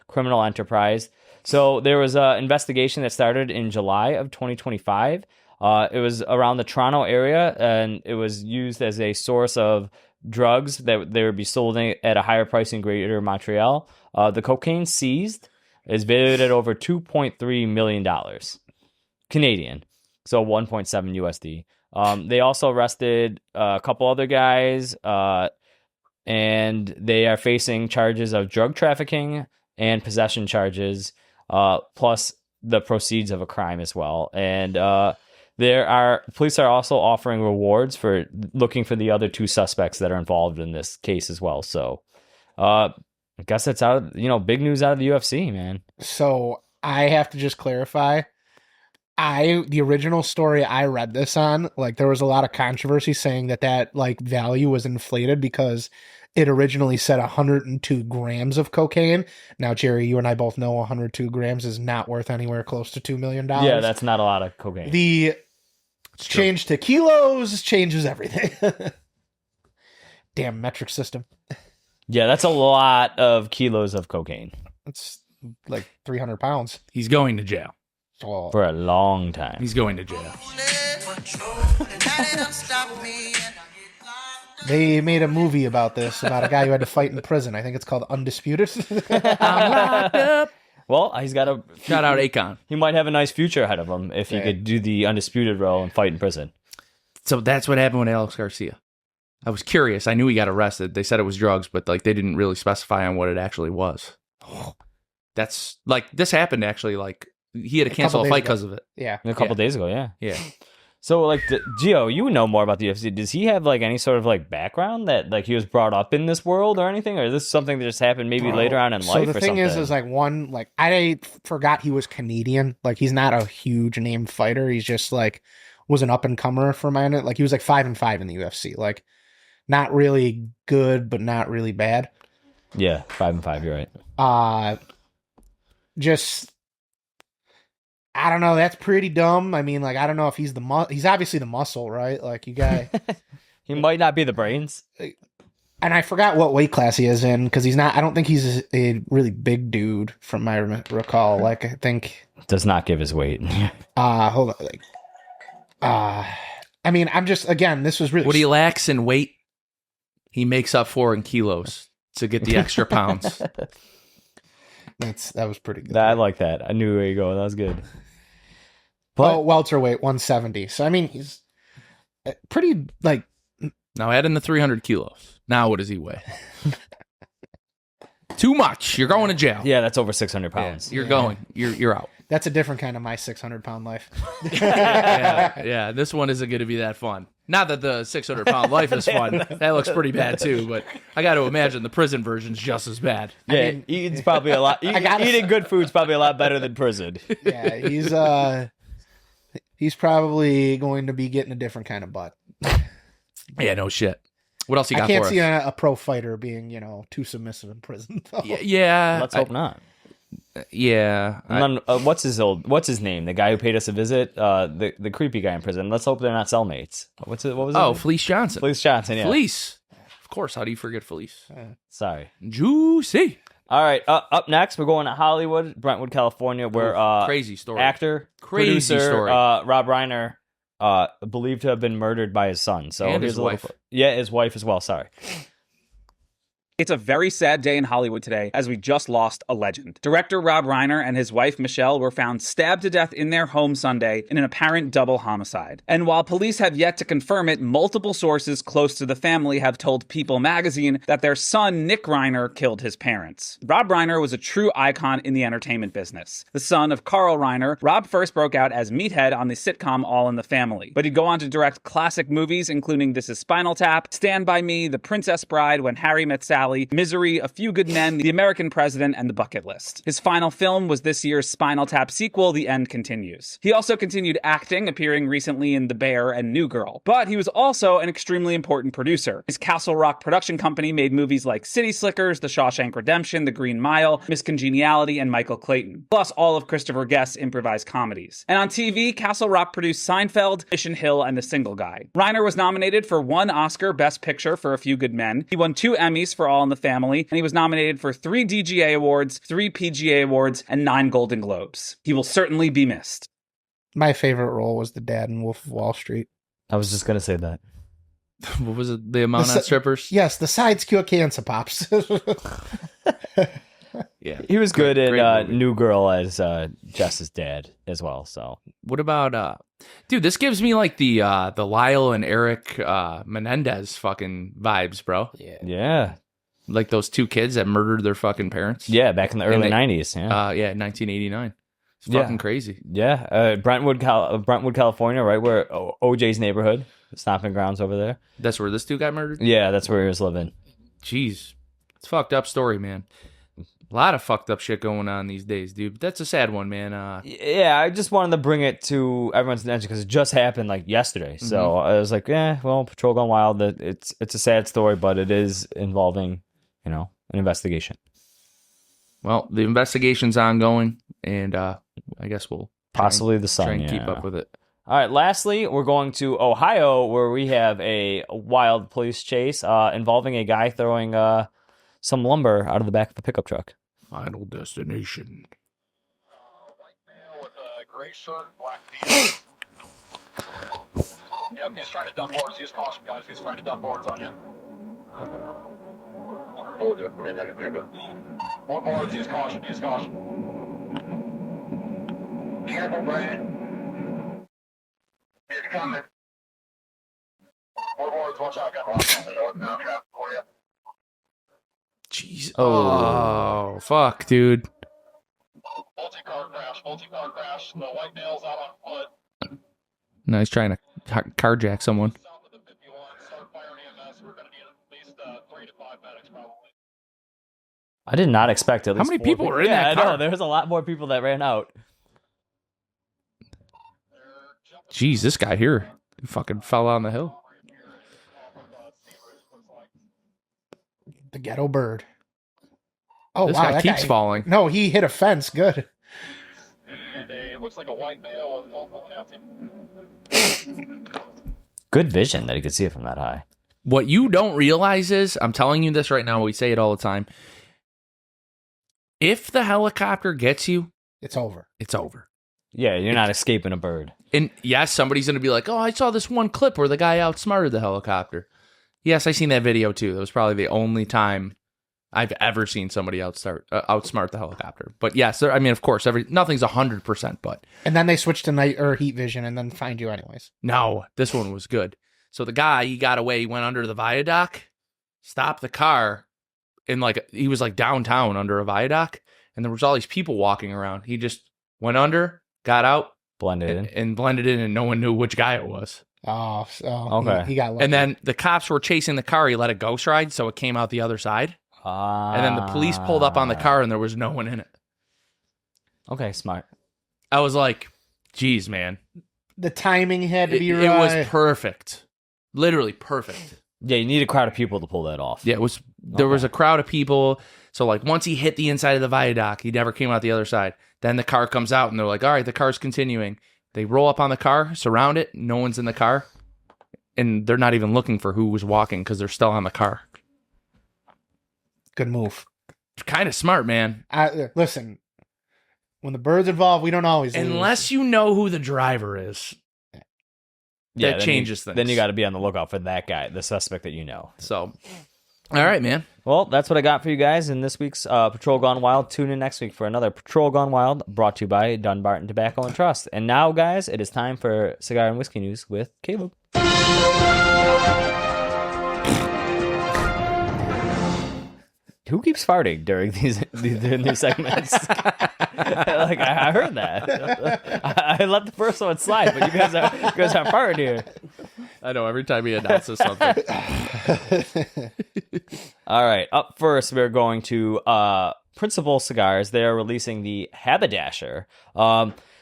criminal enterprise. So there was an investigation that started in July of 2025. It was around the Toronto area, and it was used as a source of drugs that they would be sold at a higher price in Greater Montreal. The cocaine seized is valued at over $2.3 million Canadian, so 1.7 USD. They also arrested a couple other guys, and they are facing charges of drug trafficking and possession charges, plus the proceeds of a crime as well. And police are also offering rewards for looking for the other 2 suspects that are involved in this case as well. So, I guess that's big news out of the UFC, man. So I have to just clarify. The original story I read this on, like there was a lot of controversy saying that like value was inflated because it originally said 102 grams of cocaine. Now, Jerry, you and I both know 102 grams is not worth anywhere close to $2 million. Yeah, that's not a lot of cocaine. The change to kilos changes everything. Damn metric system. Yeah, that's a lot of kilos of cocaine. It's like 300 pounds. He's going to jail. Oh. For a long time. He's going to jail. They made a movie about this, about a guy who had to fight in prison. I think it's called Undisputed. I'm locked up. Well, he's got a... Shout out Akon. He might have a nice future ahead of him if he could do the Undisputed role and fight in prison. So that's what happened with Alex Garcia. I was curious. I knew he got arrested. They said it was drugs, but like they didn't really specify on what it actually was. That's like this happened actually. Like he had to cancel a fight because of it. Yeah, A couple days ago, yeah. Yeah. So like, Gio, you know more about the UFC. Does he have like any sort of like background that like he was brought up in this world or anything, or is this something that just happened maybe later on in life? So the thing is like I forgot he was Canadian. Like he's not a huge named fighter. He's just like was an up and comer for a minute. Like he was like 5-5 in the UFC. Like not really good, but not really bad. Yeah, 5-5. You're right. Just I don't know. That's pretty dumb. I mean, like, I don't know if he's he's obviously the muscle, right? Like, you guy. He might not be the brains. And I forgot what weight class he is in because he's not. I don't think he's a really big dude from my recall. Like, I think. Does not give his weight. Hold on. Like, I mean, I'm just again. This was really. What he lacks in weight, he makes up for in kilos to get the extra pounds. That was pretty good. I like that. I knew where you go. That was good. Welterweight 170. So I mean, he's pretty like. Now add in the 300 kilos. Now what does he weigh? Too much. You're going to jail. Yeah, that's over 600 pounds. You're going. You're out. That's a different kind of my 600-pound life. Yeah. This one isn't going to be that fun. Not that the 600-pound life is fun. That looks pretty bad too. But I got to imagine the prison version's just as bad. Yeah, I mean, eating's probably a lot. Eating good food's probably a lot better than prison. Yeah, he's probably going to be getting a different kind of butt. Yeah, no shit. What else you got I can't for see us? a pro fighter being, too submissive in prison. Though. Yeah. Let's hope not. Yeah. And then, what's his name? The guy who paid us a visit, the creepy guy in prison. Let's hope they're not cellmates. What was it? Oh, Felice Johnson. Felice Johnson. Yeah. Felice. Of course. How do you forget Felice? Sorry. Juicy. All right. Up next, we're going to Hollywood, Brentwood, California, where crazy story. actor, Crazy producer, story. Rob Reiner, believed to have been murdered by his son. So And here's his a little wife. Yeah, his wife as well. Sorry. It's a very sad day in Hollywood today as we just lost a legend. Director Rob Reiner and his wife Michelle were found stabbed to death in their home Sunday in an apparent double homicide. And while police have yet to confirm it, multiple sources close to the family have told People magazine that their son Nick Reiner killed his parents. Rob Reiner was a true icon in the entertainment business. The son of Carl Reiner, Rob first broke out as Meathead on the sitcom All in the Family. But he'd go on to direct classic movies including This Is Spinal Tap, Stand By Me, The Princess Bride, When Harry Met Sally, Misery, A Few Good Men, The American President, and The Bucket List. His final film was this year's Spinal Tap sequel, The End Continues. He also continued acting, appearing recently in The Bear and New Girl. But he was also an extremely important producer. His Castle Rock production company made movies like City Slickers, The Shawshank Redemption, The Green Mile, Miss Congeniality, and Michael Clayton, plus all of Christopher Guest's improvised comedies. And on TV, Castle Rock produced Seinfeld, Mission Hill, and The Single Guy. Reiner was nominated for 1 Oscar Best Picture for A Few Good Men. He won 2 Emmys for All in the Family, and he was nominated for 3 DGA Awards, 3 PGA Awards, and 9 Golden Globes. He will certainly be missed. My favorite role was the dad in Wolf of Wall Street. I was just gonna say that. What was it? The amount on strippers? Yes, the sides cure cancer pops. Yeah. He was good Great in movie. New Girl as Jess's dad as well. So What about dude, this gives me like the Lyle and Eric Menendez fucking vibes, bro. yeah, Like those 2 kids that murdered their fucking parents. back in the early they- '90s. Yeah, 1989. It's Yeah. fucking crazy. yeah. Brentwood, California, right where OJ's neighborhood, stomping grounds over there. That's where this dude got murdered? Yeah, that's where he was living. Jeez. It's a fucked up story, man. A lot of fucked up shit going on these days, dude. But that's a sad one, man. Yeah, I just wanted to bring it to everyone's attention because it just happened like yesterday. So I was like, Patrol Gone Wild. It's a sad story, but it is involving, an investigation. Well, the investigation's ongoing, and I guess we'll Possibly the son. try and yeah. keep up with it. All right, lastly, we're going to Ohio where we have a wild police chase involving a guy throwing some lumber out of the back of a pickup truck. Final destination. With a gray shirt, black t-shirt. Yep, he's trying to dump boards. Use caution, guys. He's trying to dump boards on you. More boards. Use caution. Use caution. Careful, Brad. He's coming. More boards. Watch out, guys. No trap for you. Jeez. Oh. Oh, fuck, dude. Multi-car crash. Multi-car crash. The white nails out on foot. No, he's trying to carjack someone. South of the 51. Start firing EMS. We're going to need at least 3 to 5 medics, probably. I did not expect at How least many 4 people were in that I car? know. There was a lot more people that ran out. Jeez, this guy here fucking fell on the hill. The ghetto bird. Oh, This wow. guy that keeps falling. No, he hit a fence. Good. And they looks like a white male with multiple captain. Good vision that he could see it from that high. What you don't realize is, I'm telling you this right now, we say it all the time. If the helicopter gets you, It's over. it's over. Yeah, you're not escaping a bird. And yes, somebody's going to be like, oh, I saw this one clip where the guy outsmarted the helicopter. Yes, I seen that video too. That was probably the only time I've ever seen somebody outsmart the helicopter. But yes, I mean, of course, nothing's 100%, but And then they switched to night or heat vision and then find you anyways. no, this one was good. So the guy, he got away, he went under the viaduct, stopped the car, and he was like downtown under a viaduct, and there was all these people walking around. He just went under, got out, Blended in. and blended in, and no one knew which guy it was. Oh, so Okay. he got lucky. And then the cops were chasing the car. He let it ghost ride, so it came out the other side. And then the police pulled up on the car, and there was no one in it. Okay, smart. I was like, geez, man. the timing had to be It right. was perfect. Literally perfect. Yeah, you need a crowd of people to pull that off. Yeah, it was. There was a crowd of people. So once he hit the inside of the viaduct, he never came out the other side. Then the car comes out, and they're like, all right, the car's continuing. They roll up on the car, surround it. No one's in the car. And they're not even looking for who was walking because they're still on the car. Good move. Kind of smart, man. Listen, when the bird's involved, we don't always lose. Unless you know who the driver is. Yeah, That then changes things. Then you got to be on the lookout for that guy, the suspect that you know. So, all right, man. Well, that's what I got for you guys in this week's Patrol Gone Wild. Tune in next week for another Patrol Gone Wild brought to you by Dunbarton Tobacco and Trust. And now, guys, it is time for Cigar and Whiskey News with Caleb. Who keeps farting during these new segments? I heard that. I let the first one slide, but you guys are farting here. I know every time he announces something. All right, up first, we're going to Principle Cigars. They are releasing the Haberdasher.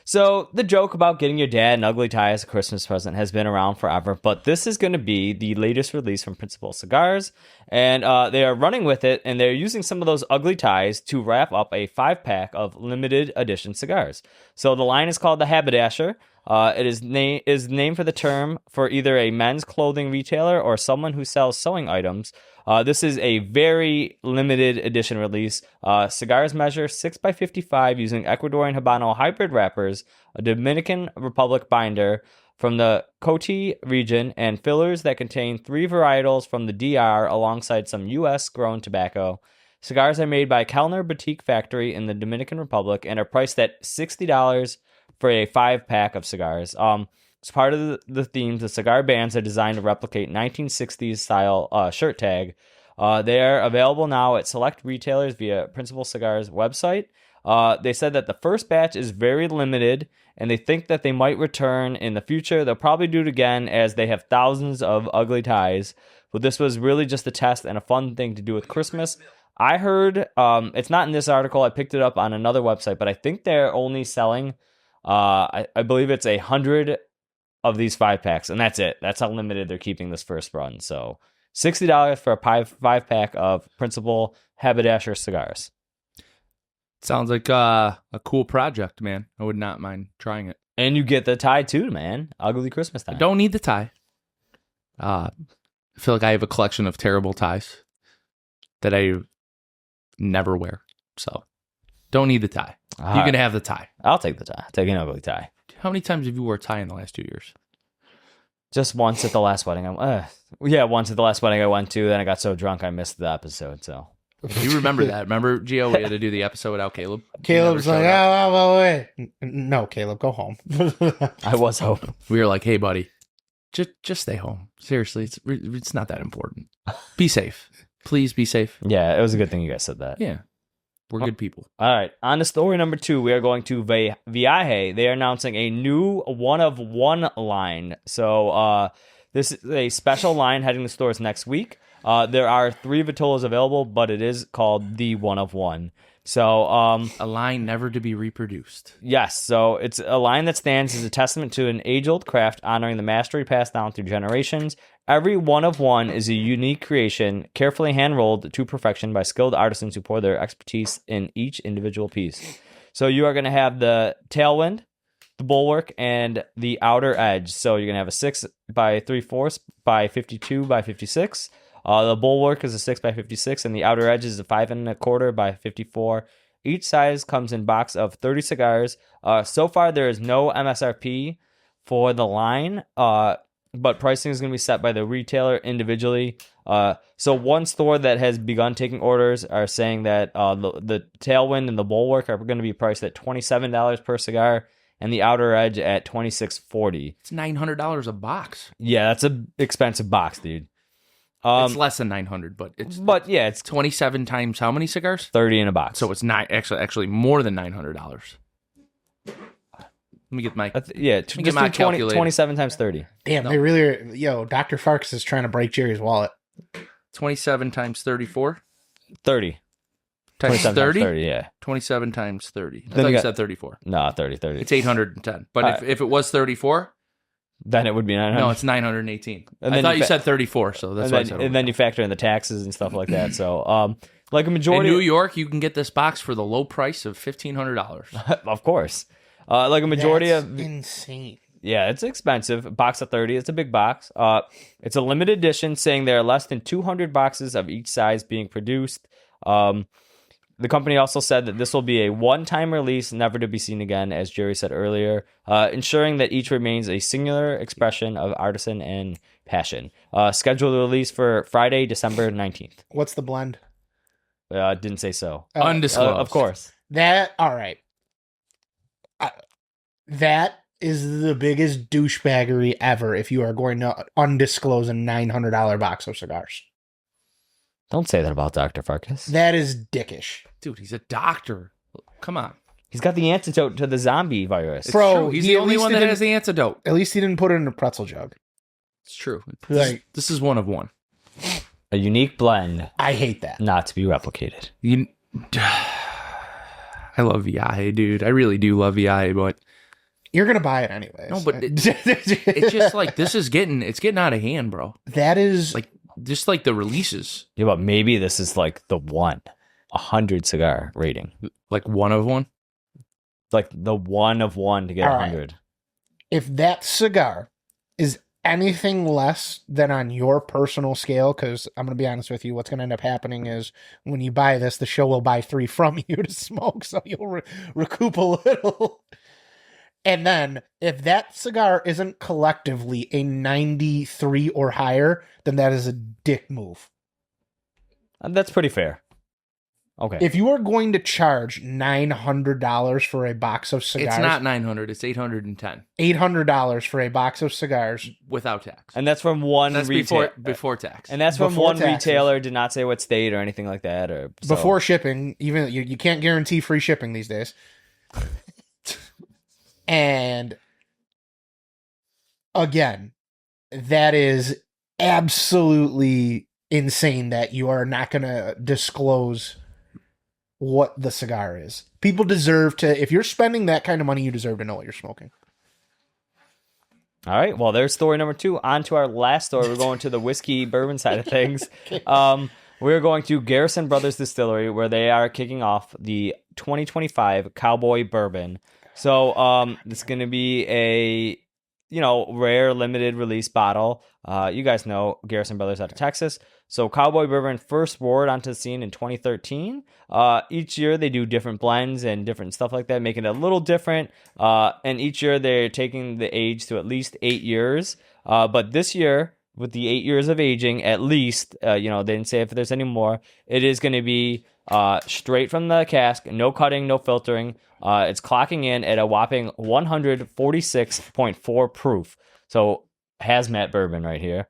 So the joke about getting your dad an ugly tie as a Christmas present has been around forever, but this is going to be the latest release from Principle Cigars, and they are running with it, and they're using some of those ugly ties to wrap up a 5-pack of limited edition cigars. So the line is called the Haberdasher. It is named for the term for either a men's clothing retailer or someone who sells sewing items. This is a very limited edition release. Cigars measure 6x55 using Ecuadorian Habano hybrid wrappers, a Dominican Republic binder from the Coti region, and fillers that contain 3 varietals from the DR alongside some U.S. grown tobacco. Cigars are made by Kellner Boutique Factory in the Dominican Republic and are priced at $60 for a 5-pack of cigars. As part of the theme, the cigar bands are designed to replicate 1960s style shirt tag. They are available now at select retailers via Principle Cigars website. They said that the first batch is very limited, and they think that they might return in the future. They'll probably do it again as they have thousands of ugly ties. But this was really just a test and a fun thing to do with Christmas. I heard, it's not in this article, I picked it up on another website, but I think they're only selling, I believe it's 100 of these 5-packs, and that's it. That's how limited they're keeping this first run. So $60 for a 5-pack of Principle Haberdasher cigars. Sounds like a cool project, man. I would not mind trying it. And you get the tie too, man. Ugly Christmas tie. I don't need the tie. I feel like I have a collection of terrible ties that I never wear. So don't need the tie. You can have the tie. I'll take the tie. Take an ugly tie. How many times have you wore a tie in the last 2 years? Just once at the last wedding. Once at the last wedding I went to. Then I got so drunk I missed the episode. So You remember that? Remember, Gio? We had to do the episode without Caleb. Caleb's like, oh, wait. No, Caleb, go home. I was hoping. We were like, hey, buddy, just stay home. Seriously, it's not that important. Be safe. Please be safe. Yeah, it was a good thing you guys said that. Yeah. We're good people. All right. On to story number 2, we are going to Viaje. They are announcing a new one-of-one line. So this is a special line heading to stores next week. There are 3 Vitolas available, but it is called the one-of-one. So a line never to be reproduced. yes, so it's a line that stands as a testament to an age-old craft honoring the mastery passed down through generations. Every one-of-one is a unique creation, carefully hand-rolled to perfection by skilled artisans who pour their expertise in each individual piece. So you are going to have the Tailwind, the Bulwark, and the Outer Edge. So you're gonna have a 6 by 3/4 by 52 by 56. The Bulwark is a 6 by 56, and the Outer Edge is a 5 1/4 by 54. Each size comes in box of 30 cigars. So far, there is no MSRP for the line, but pricing is going to be set by the retailer individually. So one store that has begun taking orders are saying that the Tailwind and the Bulwark are going to be priced at $27 per cigar, and the Outer Edge at $26.40. It's $900 a box. Yeah, that's an expensive box, dude. It's less than 900, but it's 27 times how many cigars? 30 in a box. So it's not actually more than $900. Let me get my just get do my 20, calculator. 27 times 30. Damn, they really are. Yo, Dr. Farkas is trying to break Jerry's wallet. 27 times 34 30. times 27 times 30. 30, yeah. 27 times 30. I Then thought you you got- said 34. No, 30. It's 810. But All if it was 34, Then it would be 900. no, it's 918. And I then thought you you fa- said 34, so that's and why I then, said and then you factor in the taxes and stuff like that. So, like a in majority, New York, you can get this box for the low price of $1,500. of course, like a majority That's of insane. yeah, it's expensive. A box of 30, it's a big box. It's a limited edition, saying there are less than 200 boxes of each size being produced. The company also said that this will be a one-time release, never to be seen again, as Jerry said earlier, ensuring that each remains a singular expression of artisan and passion. Scheduled release for Friday, December 19th. What's the blend? Didn't say so. Undisclosed. Of course. All right. That is the biggest douchebaggery ever if you are going to undisclose a $900 box of cigars. Don't say that about Dr. Farkas. That is dickish. Dude, he's a doctor. Come on. He's got the antidote to the zombie virus. It's Bro, true. He's he the at only least one that didn't- has the antidote. At least he didn't put it in a pretzel jug. It's true. Like- This is one of one. A unique blend, I hate that. not to be replicated. I love Viaje, dude. I really do love Viaje, but You're gonna buy it anyways. no, but it's just like it's getting out of hand, bro. that is Like just like the releases, Yeah, but maybe this is like the 100 cigar rating. like one of one. Like the 1 of 1 to get All right. 100. if that cigar is anything less than on your personal scale, because I'm going to be honest with you, what's going to end up happening is when you buy this, the show will buy 3 from you to smoke, so you'll recoup a little. And then if that cigar isn't collectively a 93 or higher, then that is a dick move. That's pretty fair. Okay. If you are going to charge $900 for a box of cigars, It's not 900. It's 810 $800 for a box of cigars. without tax. and that's from one That's retail. before tax. And that's from Before one taxes. retailer, did not say what state or anything like that. Or so. Before shipping, even you can't guarantee free shipping these days. And again, that is absolutely insane that you are not going to disclose what the cigar is. People deserve to, if you're spending that kind of money, you deserve to know what you're smoking. All right. Well, there's story number 2. On to our last story. We're going to the whiskey bourbon side of things. We're going to Garrison Brothers Distillery, where they are kicking off the 2025 Cowboy Bourbon. So it's going to be a rare limited release bottle. You guys know Garrison Brothers out of Texas. So Cowboy Bourbon first roared onto the scene in 2013. Each year they do different blends and different stuff like that, making it a little different. And each year they're taking the age to at least 8 years. But this year, with the 8 years of aging, at least, they didn't say if there's any more, it is going to be straight from the cask, no cutting, no filtering. It's clocking in at a whopping 146.4 proof. So hazmat bourbon right here.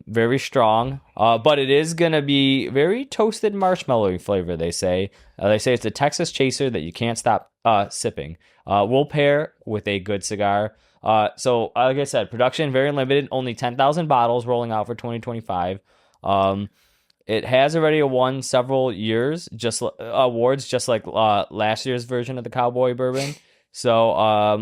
Very strong, but it is going to be very toasted marshmallowy flavor, they say. They say it's a Texas chaser that you can't stop sipping. Will pair with a good cigar. So, like I said, production very limited, only 10,000 bottles rolling out for 2025. It has already won several years, awards, just like last year's version of the Cowboy Bourbon. So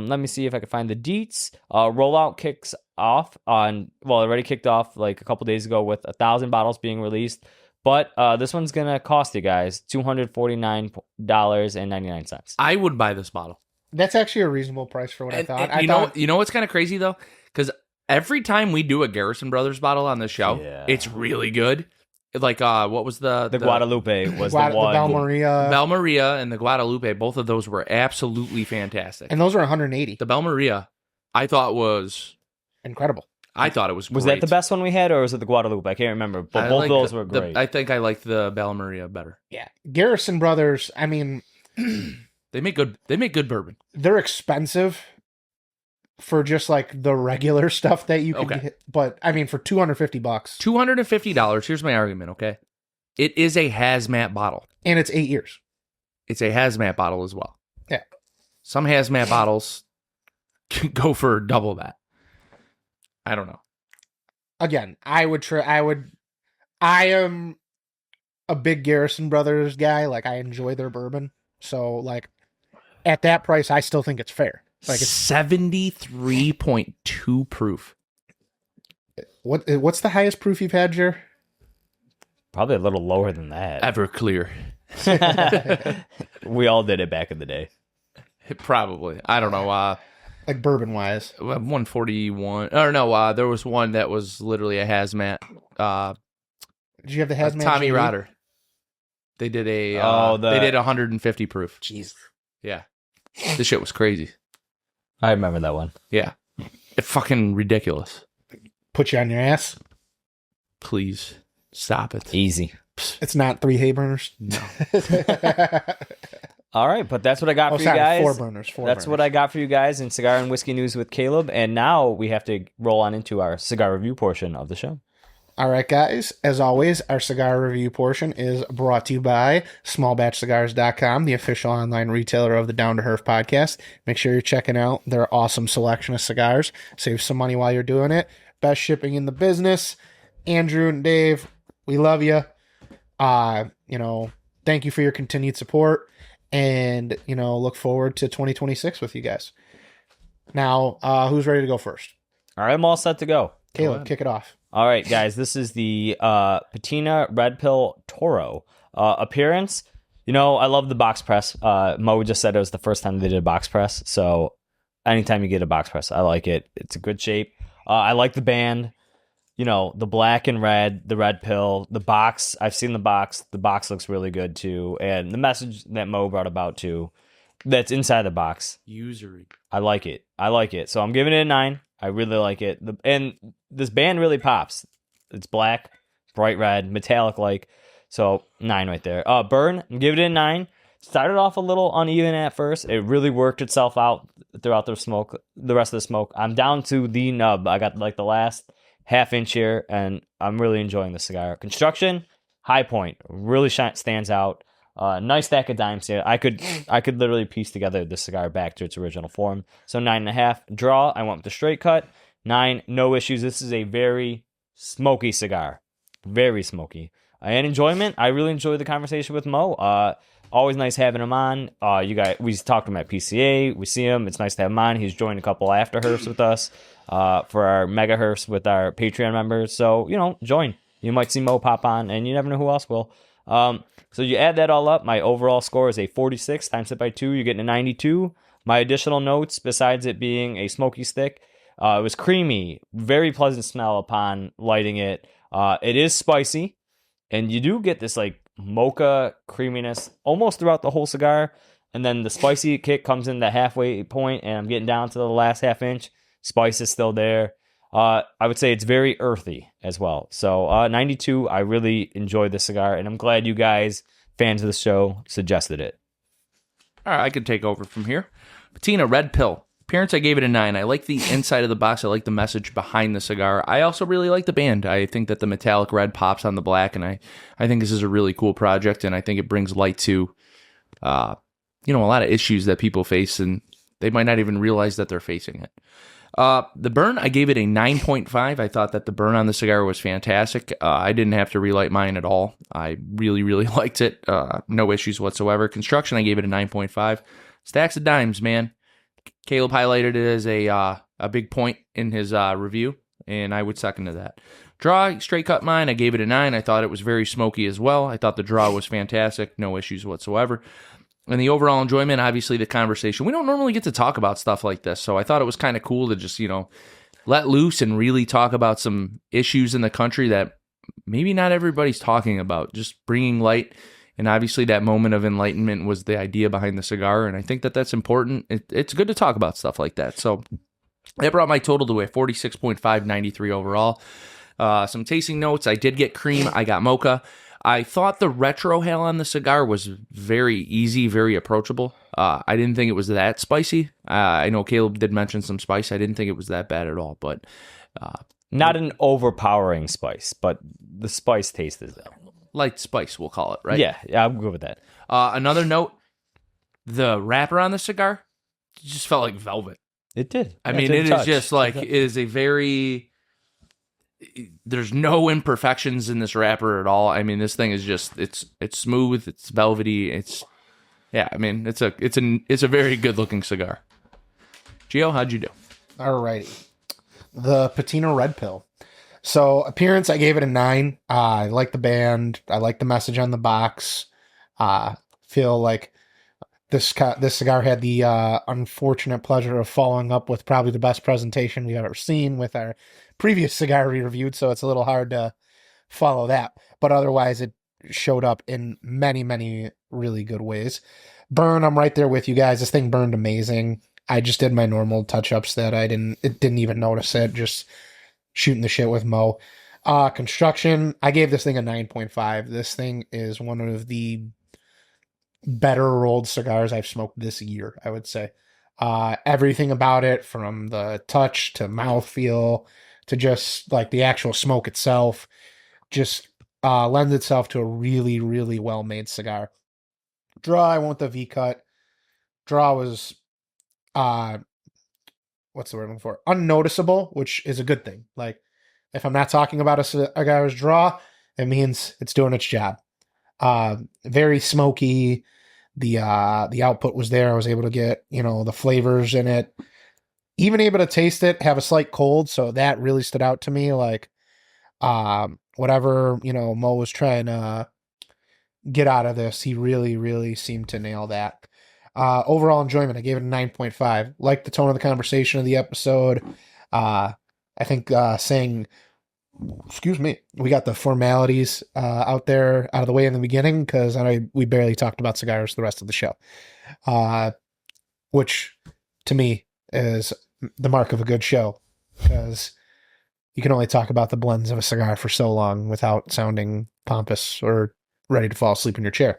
let me see if I can find the deets. Rollout kicks off already kicked off like a couple days ago with 1,000 bottles being released. But this one's going to cost you guys $249.99. I would buy this bottle. That's actually a reasonable price for what I thought. You know what's kind of crazy though, because every time we do a Garrison Brothers bottle on the show, it's really good. Like what was the Guadalupe was the The one. Bel Maria. Bel Maria and the Guadalupe? Both of those were absolutely fantastic. And those are 180. The Bel Maria, I thought was incredible. I thought it was great. Was that the best one we had, or was it the Guadalupe? I can't remember, but both of those were great. I think I liked the Bel Maria better. Yeah, Garrison Brothers. I mean, they make good bourbon. They're expensive for just like the regular stuff that you can get, but I mean for $250, $250. Here's my argument. Okay, it is a hazmat bottle, and it's 8 years. It's a hazmat bottle as well. Yeah, some hazmat bottles can go for double that. I don't know. Again, I am a big Garrison Brothers guy. Like, I enjoy their bourbon. So, like, at that price, I still think it's fair. Like, it's 73.2 proof. What's the highest proof you've had, Jer? Probably a little lower than that. Everclear. We all did it back in the day. Probably. I don't know. Like bourbon wise, 141. Or no, there was one that was literally a hazmat. Did you have the hazmat? Tommy JD? Rotter. They did a. They did 150 proof. Jeez. Yeah, this shit was crazy. I remember that one. Yeah, it's fucking ridiculous. Put you on your ass. Please stop it. Easy. It's not 3 hay burners. No. All right, but that's what I got for you guys. 4 burners. That's what I got for you guys in Cigar and Whiskey News with Caleb. And now we have to roll on into our cigar review portion of the show. All right, guys. As always, our cigar review portion is brought to you by smallbatchcigars.com, the official online retailer of the Down to Earth podcast. Make sure you're checking out their awesome selection of cigars. Save some money while you're doing it. Best shipping in the business. Andrew and Dave, we love you. Thank you for your continued support. And, look forward to 2026 with you guys. Now, who's ready to go first? All right, I'm all set to go. Caleb, kick it off. All right, guys, this is the Patina Red Pill Toro appearance. I love the box press. Mo just said it was the first time they did a box press. So anytime you get a box press, I like it. It's a good shape. I like the band. The black and red, the red pill, the box. I've seen the box. The box looks really good too. And the message that Mo brought about too, that's inside the box. Usury. I like it. So I'm giving it a 9. I really like it. And this band really pops. It's black, bright red, metallic like. So 9 right there. Burn, I'm giving it a 9. Started off a little uneven at first. It really worked itself out throughout the rest of the smoke. I'm down to the nub. I got like the last half-inch here, and I'm really enjoying the cigar. Construction, high point, really stands out. Nice stack of dimes here. I could literally piece together the cigar back to its original form. So 9.5. Draw, I went with the straight cut. 9, no issues. This is a very smoky cigar. Very smoky. And enjoyment, I really enjoyed the conversation with Mo. Always nice having him on. We talked to him at PCA. We see him. It's nice to have him on. He's joined a couple after herfs with us for our mega herfs with our Patreon members. So, join. You might see Mo pop on, and you never know who else will. So you add that all up. My overall score is a 46. Times it by 2, you're getting a 92. My additional notes, besides it being a smoky stick, it was creamy. Very pleasant smell upon lighting it. It is spicy. And you do get this like mocha creaminess almost throughout the whole cigar. And then the spicy kick comes in the halfway point, and I'm getting down to the last half inch. Spice is still there. I would say it's very earthy as well. So 92, I really enjoyed this cigar, and I'm glad you guys, fans of the show, suggested it. All right, I can take over from here. Patina Red Pill. Appearance, I gave it a 9. I like the inside of the box. I like the message behind the cigar. I also really like the band. I think that the metallic red pops on the black, and I think this is a really cool project, and I think it brings light to, a lot of issues that people face, and they might not even realize that they're facing it. The burn, I gave it a 9.5. I thought that the burn on the cigar was fantastic. I didn't have to relight mine at all. I really, really liked it. No issues whatsoever. Construction, I gave it a 9.5. Stacks of dimes, man. Caleb highlighted it as a big point in his review, and I would second to that. Draw, straight cut mine, I gave it a 9. I thought it was very smoky as well. I thought the draw was fantastic. No issues whatsoever. and the overall enjoyment, obviously the conversation. We don't normally get to talk about stuff like this, so I thought it was kind of cool to just, let loose and really talk about some issues in the country that maybe not everybody's talking about, just bringing light. And obviously that moment of enlightenment was the idea behind the cigar, and I think that that's important. It's good to talk about stuff like that. So that brought my total to a 46.593 overall. Some tasting notes. I did get cream. I got mocha. I thought the retrohale on the cigar was very easy, very approachable. I didn't think it was that spicy. I know Caleb did mention some spice. I didn't think it was that bad at all, but not an overpowering spice, but the spice taste is there. Light spice, we'll call it, right? Yeah, I'm good with that. Another note, the wrapper on the cigar just felt like velvet. It did. I mean, it is just like, it is a very... There's no imperfections in this wrapper at all. I mean, this thing is just it's smooth, it's velvety, it's a very good looking cigar. Gio, how'd you do? Alrighty. The Patina Red Pill. So appearance, I gave it a 9. I like the band. I like the message on the box. Feel like this cigar had the unfortunate pleasure of following up with probably the best presentation we've ever seen with our previous cigar we reviewed, so it's a little hard to follow that. But otherwise, it showed up in many, many really good ways. Burn, I'm right there with you guys. This thing burned amazing. I just did my normal touch-ups that didn't even notice it, just shooting the shit with Mo. Construction, I gave this thing a 9.5. This thing is one of the better rolled cigars I've smoked this year, I would say. Everything about it, from the touch to mouthfeel to just like the actual smoke itself, just lends itself to a really, really well-made cigar. Draw, I went with the V-cut. Draw was, what's the word I'm looking for? Unnoticeable, which is a good thing. Like, if I'm not talking about a cigar's draw, it means it's doing its job. Very smoky. The output was there. I was able to get, the flavors in it. Even able to taste it, have a slight cold, so that really stood out to me. Like, whatever, Mo was trying to get out of this, he really, really seemed to nail that. Overall enjoyment, I gave it a 9.5. Liked the tone of the conversation of the episode. I think saying, excuse me, we got the formalities out of the way in the beginning, because we barely talked about cigars the rest of the show, which to me is the mark of a good show, because you can only talk about the blends of a cigar for so long without sounding pompous or ready to fall asleep in your chair.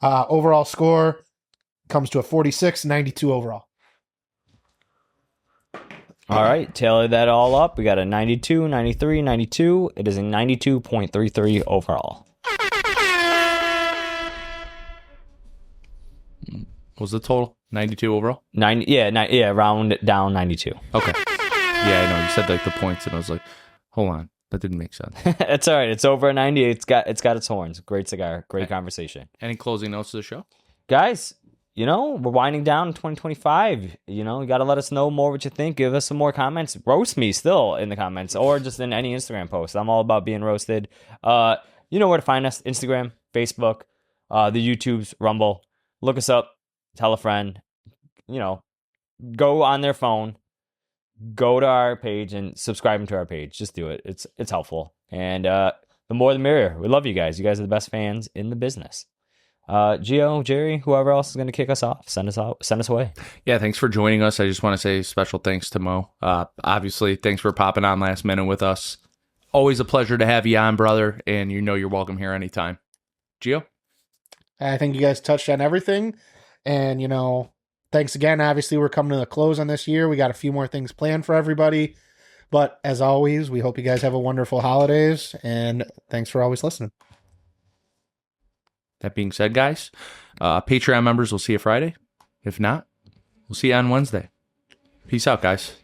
Overall score comes to a 46.92 overall. All right, tailor that all up. We got a 92, 93, 92. It is a 92.33 overall. What was the total? 92 overall? Round down 92. Okay. Yeah, I know. You said like the points, and I was like, hold on. That didn't make sense. It's all right. It's over a 90. It's got its horns. Great cigar. Great conversation. Any closing notes to the show? Guys, we're winding down 2025. You got to let us know more what you think. Give us some more comments. Roast me still in the comments, or just in any Instagram post. I'm all about being roasted. You know where to find us. Instagram, Facebook, the YouTubes, Rumble. Look us up. Tell a friend. Go on their phone. Go to our page and subscribe to our page. Just do it. It's helpful. And the more the merrier. We love you guys. You guys are the best fans in the business. Gio, Jerry, whoever else is going to kick us off, send us away. Yeah, thanks for joining us. I just want to say special thanks to Mo. Obviously, thanks for popping on last minute with us. Always a pleasure to have you on, brother, and you're welcome here anytime. Gio? I think you guys touched on everything, and thanks again. Obviously, we're coming to the close on this year. We got a few more things planned for everybody, but as always, we hope you guys have a wonderful holidays, and thanks for always listening. That being said, guys, Patreon members will see you Friday. If not, we'll see you on Wednesday. Peace out, guys.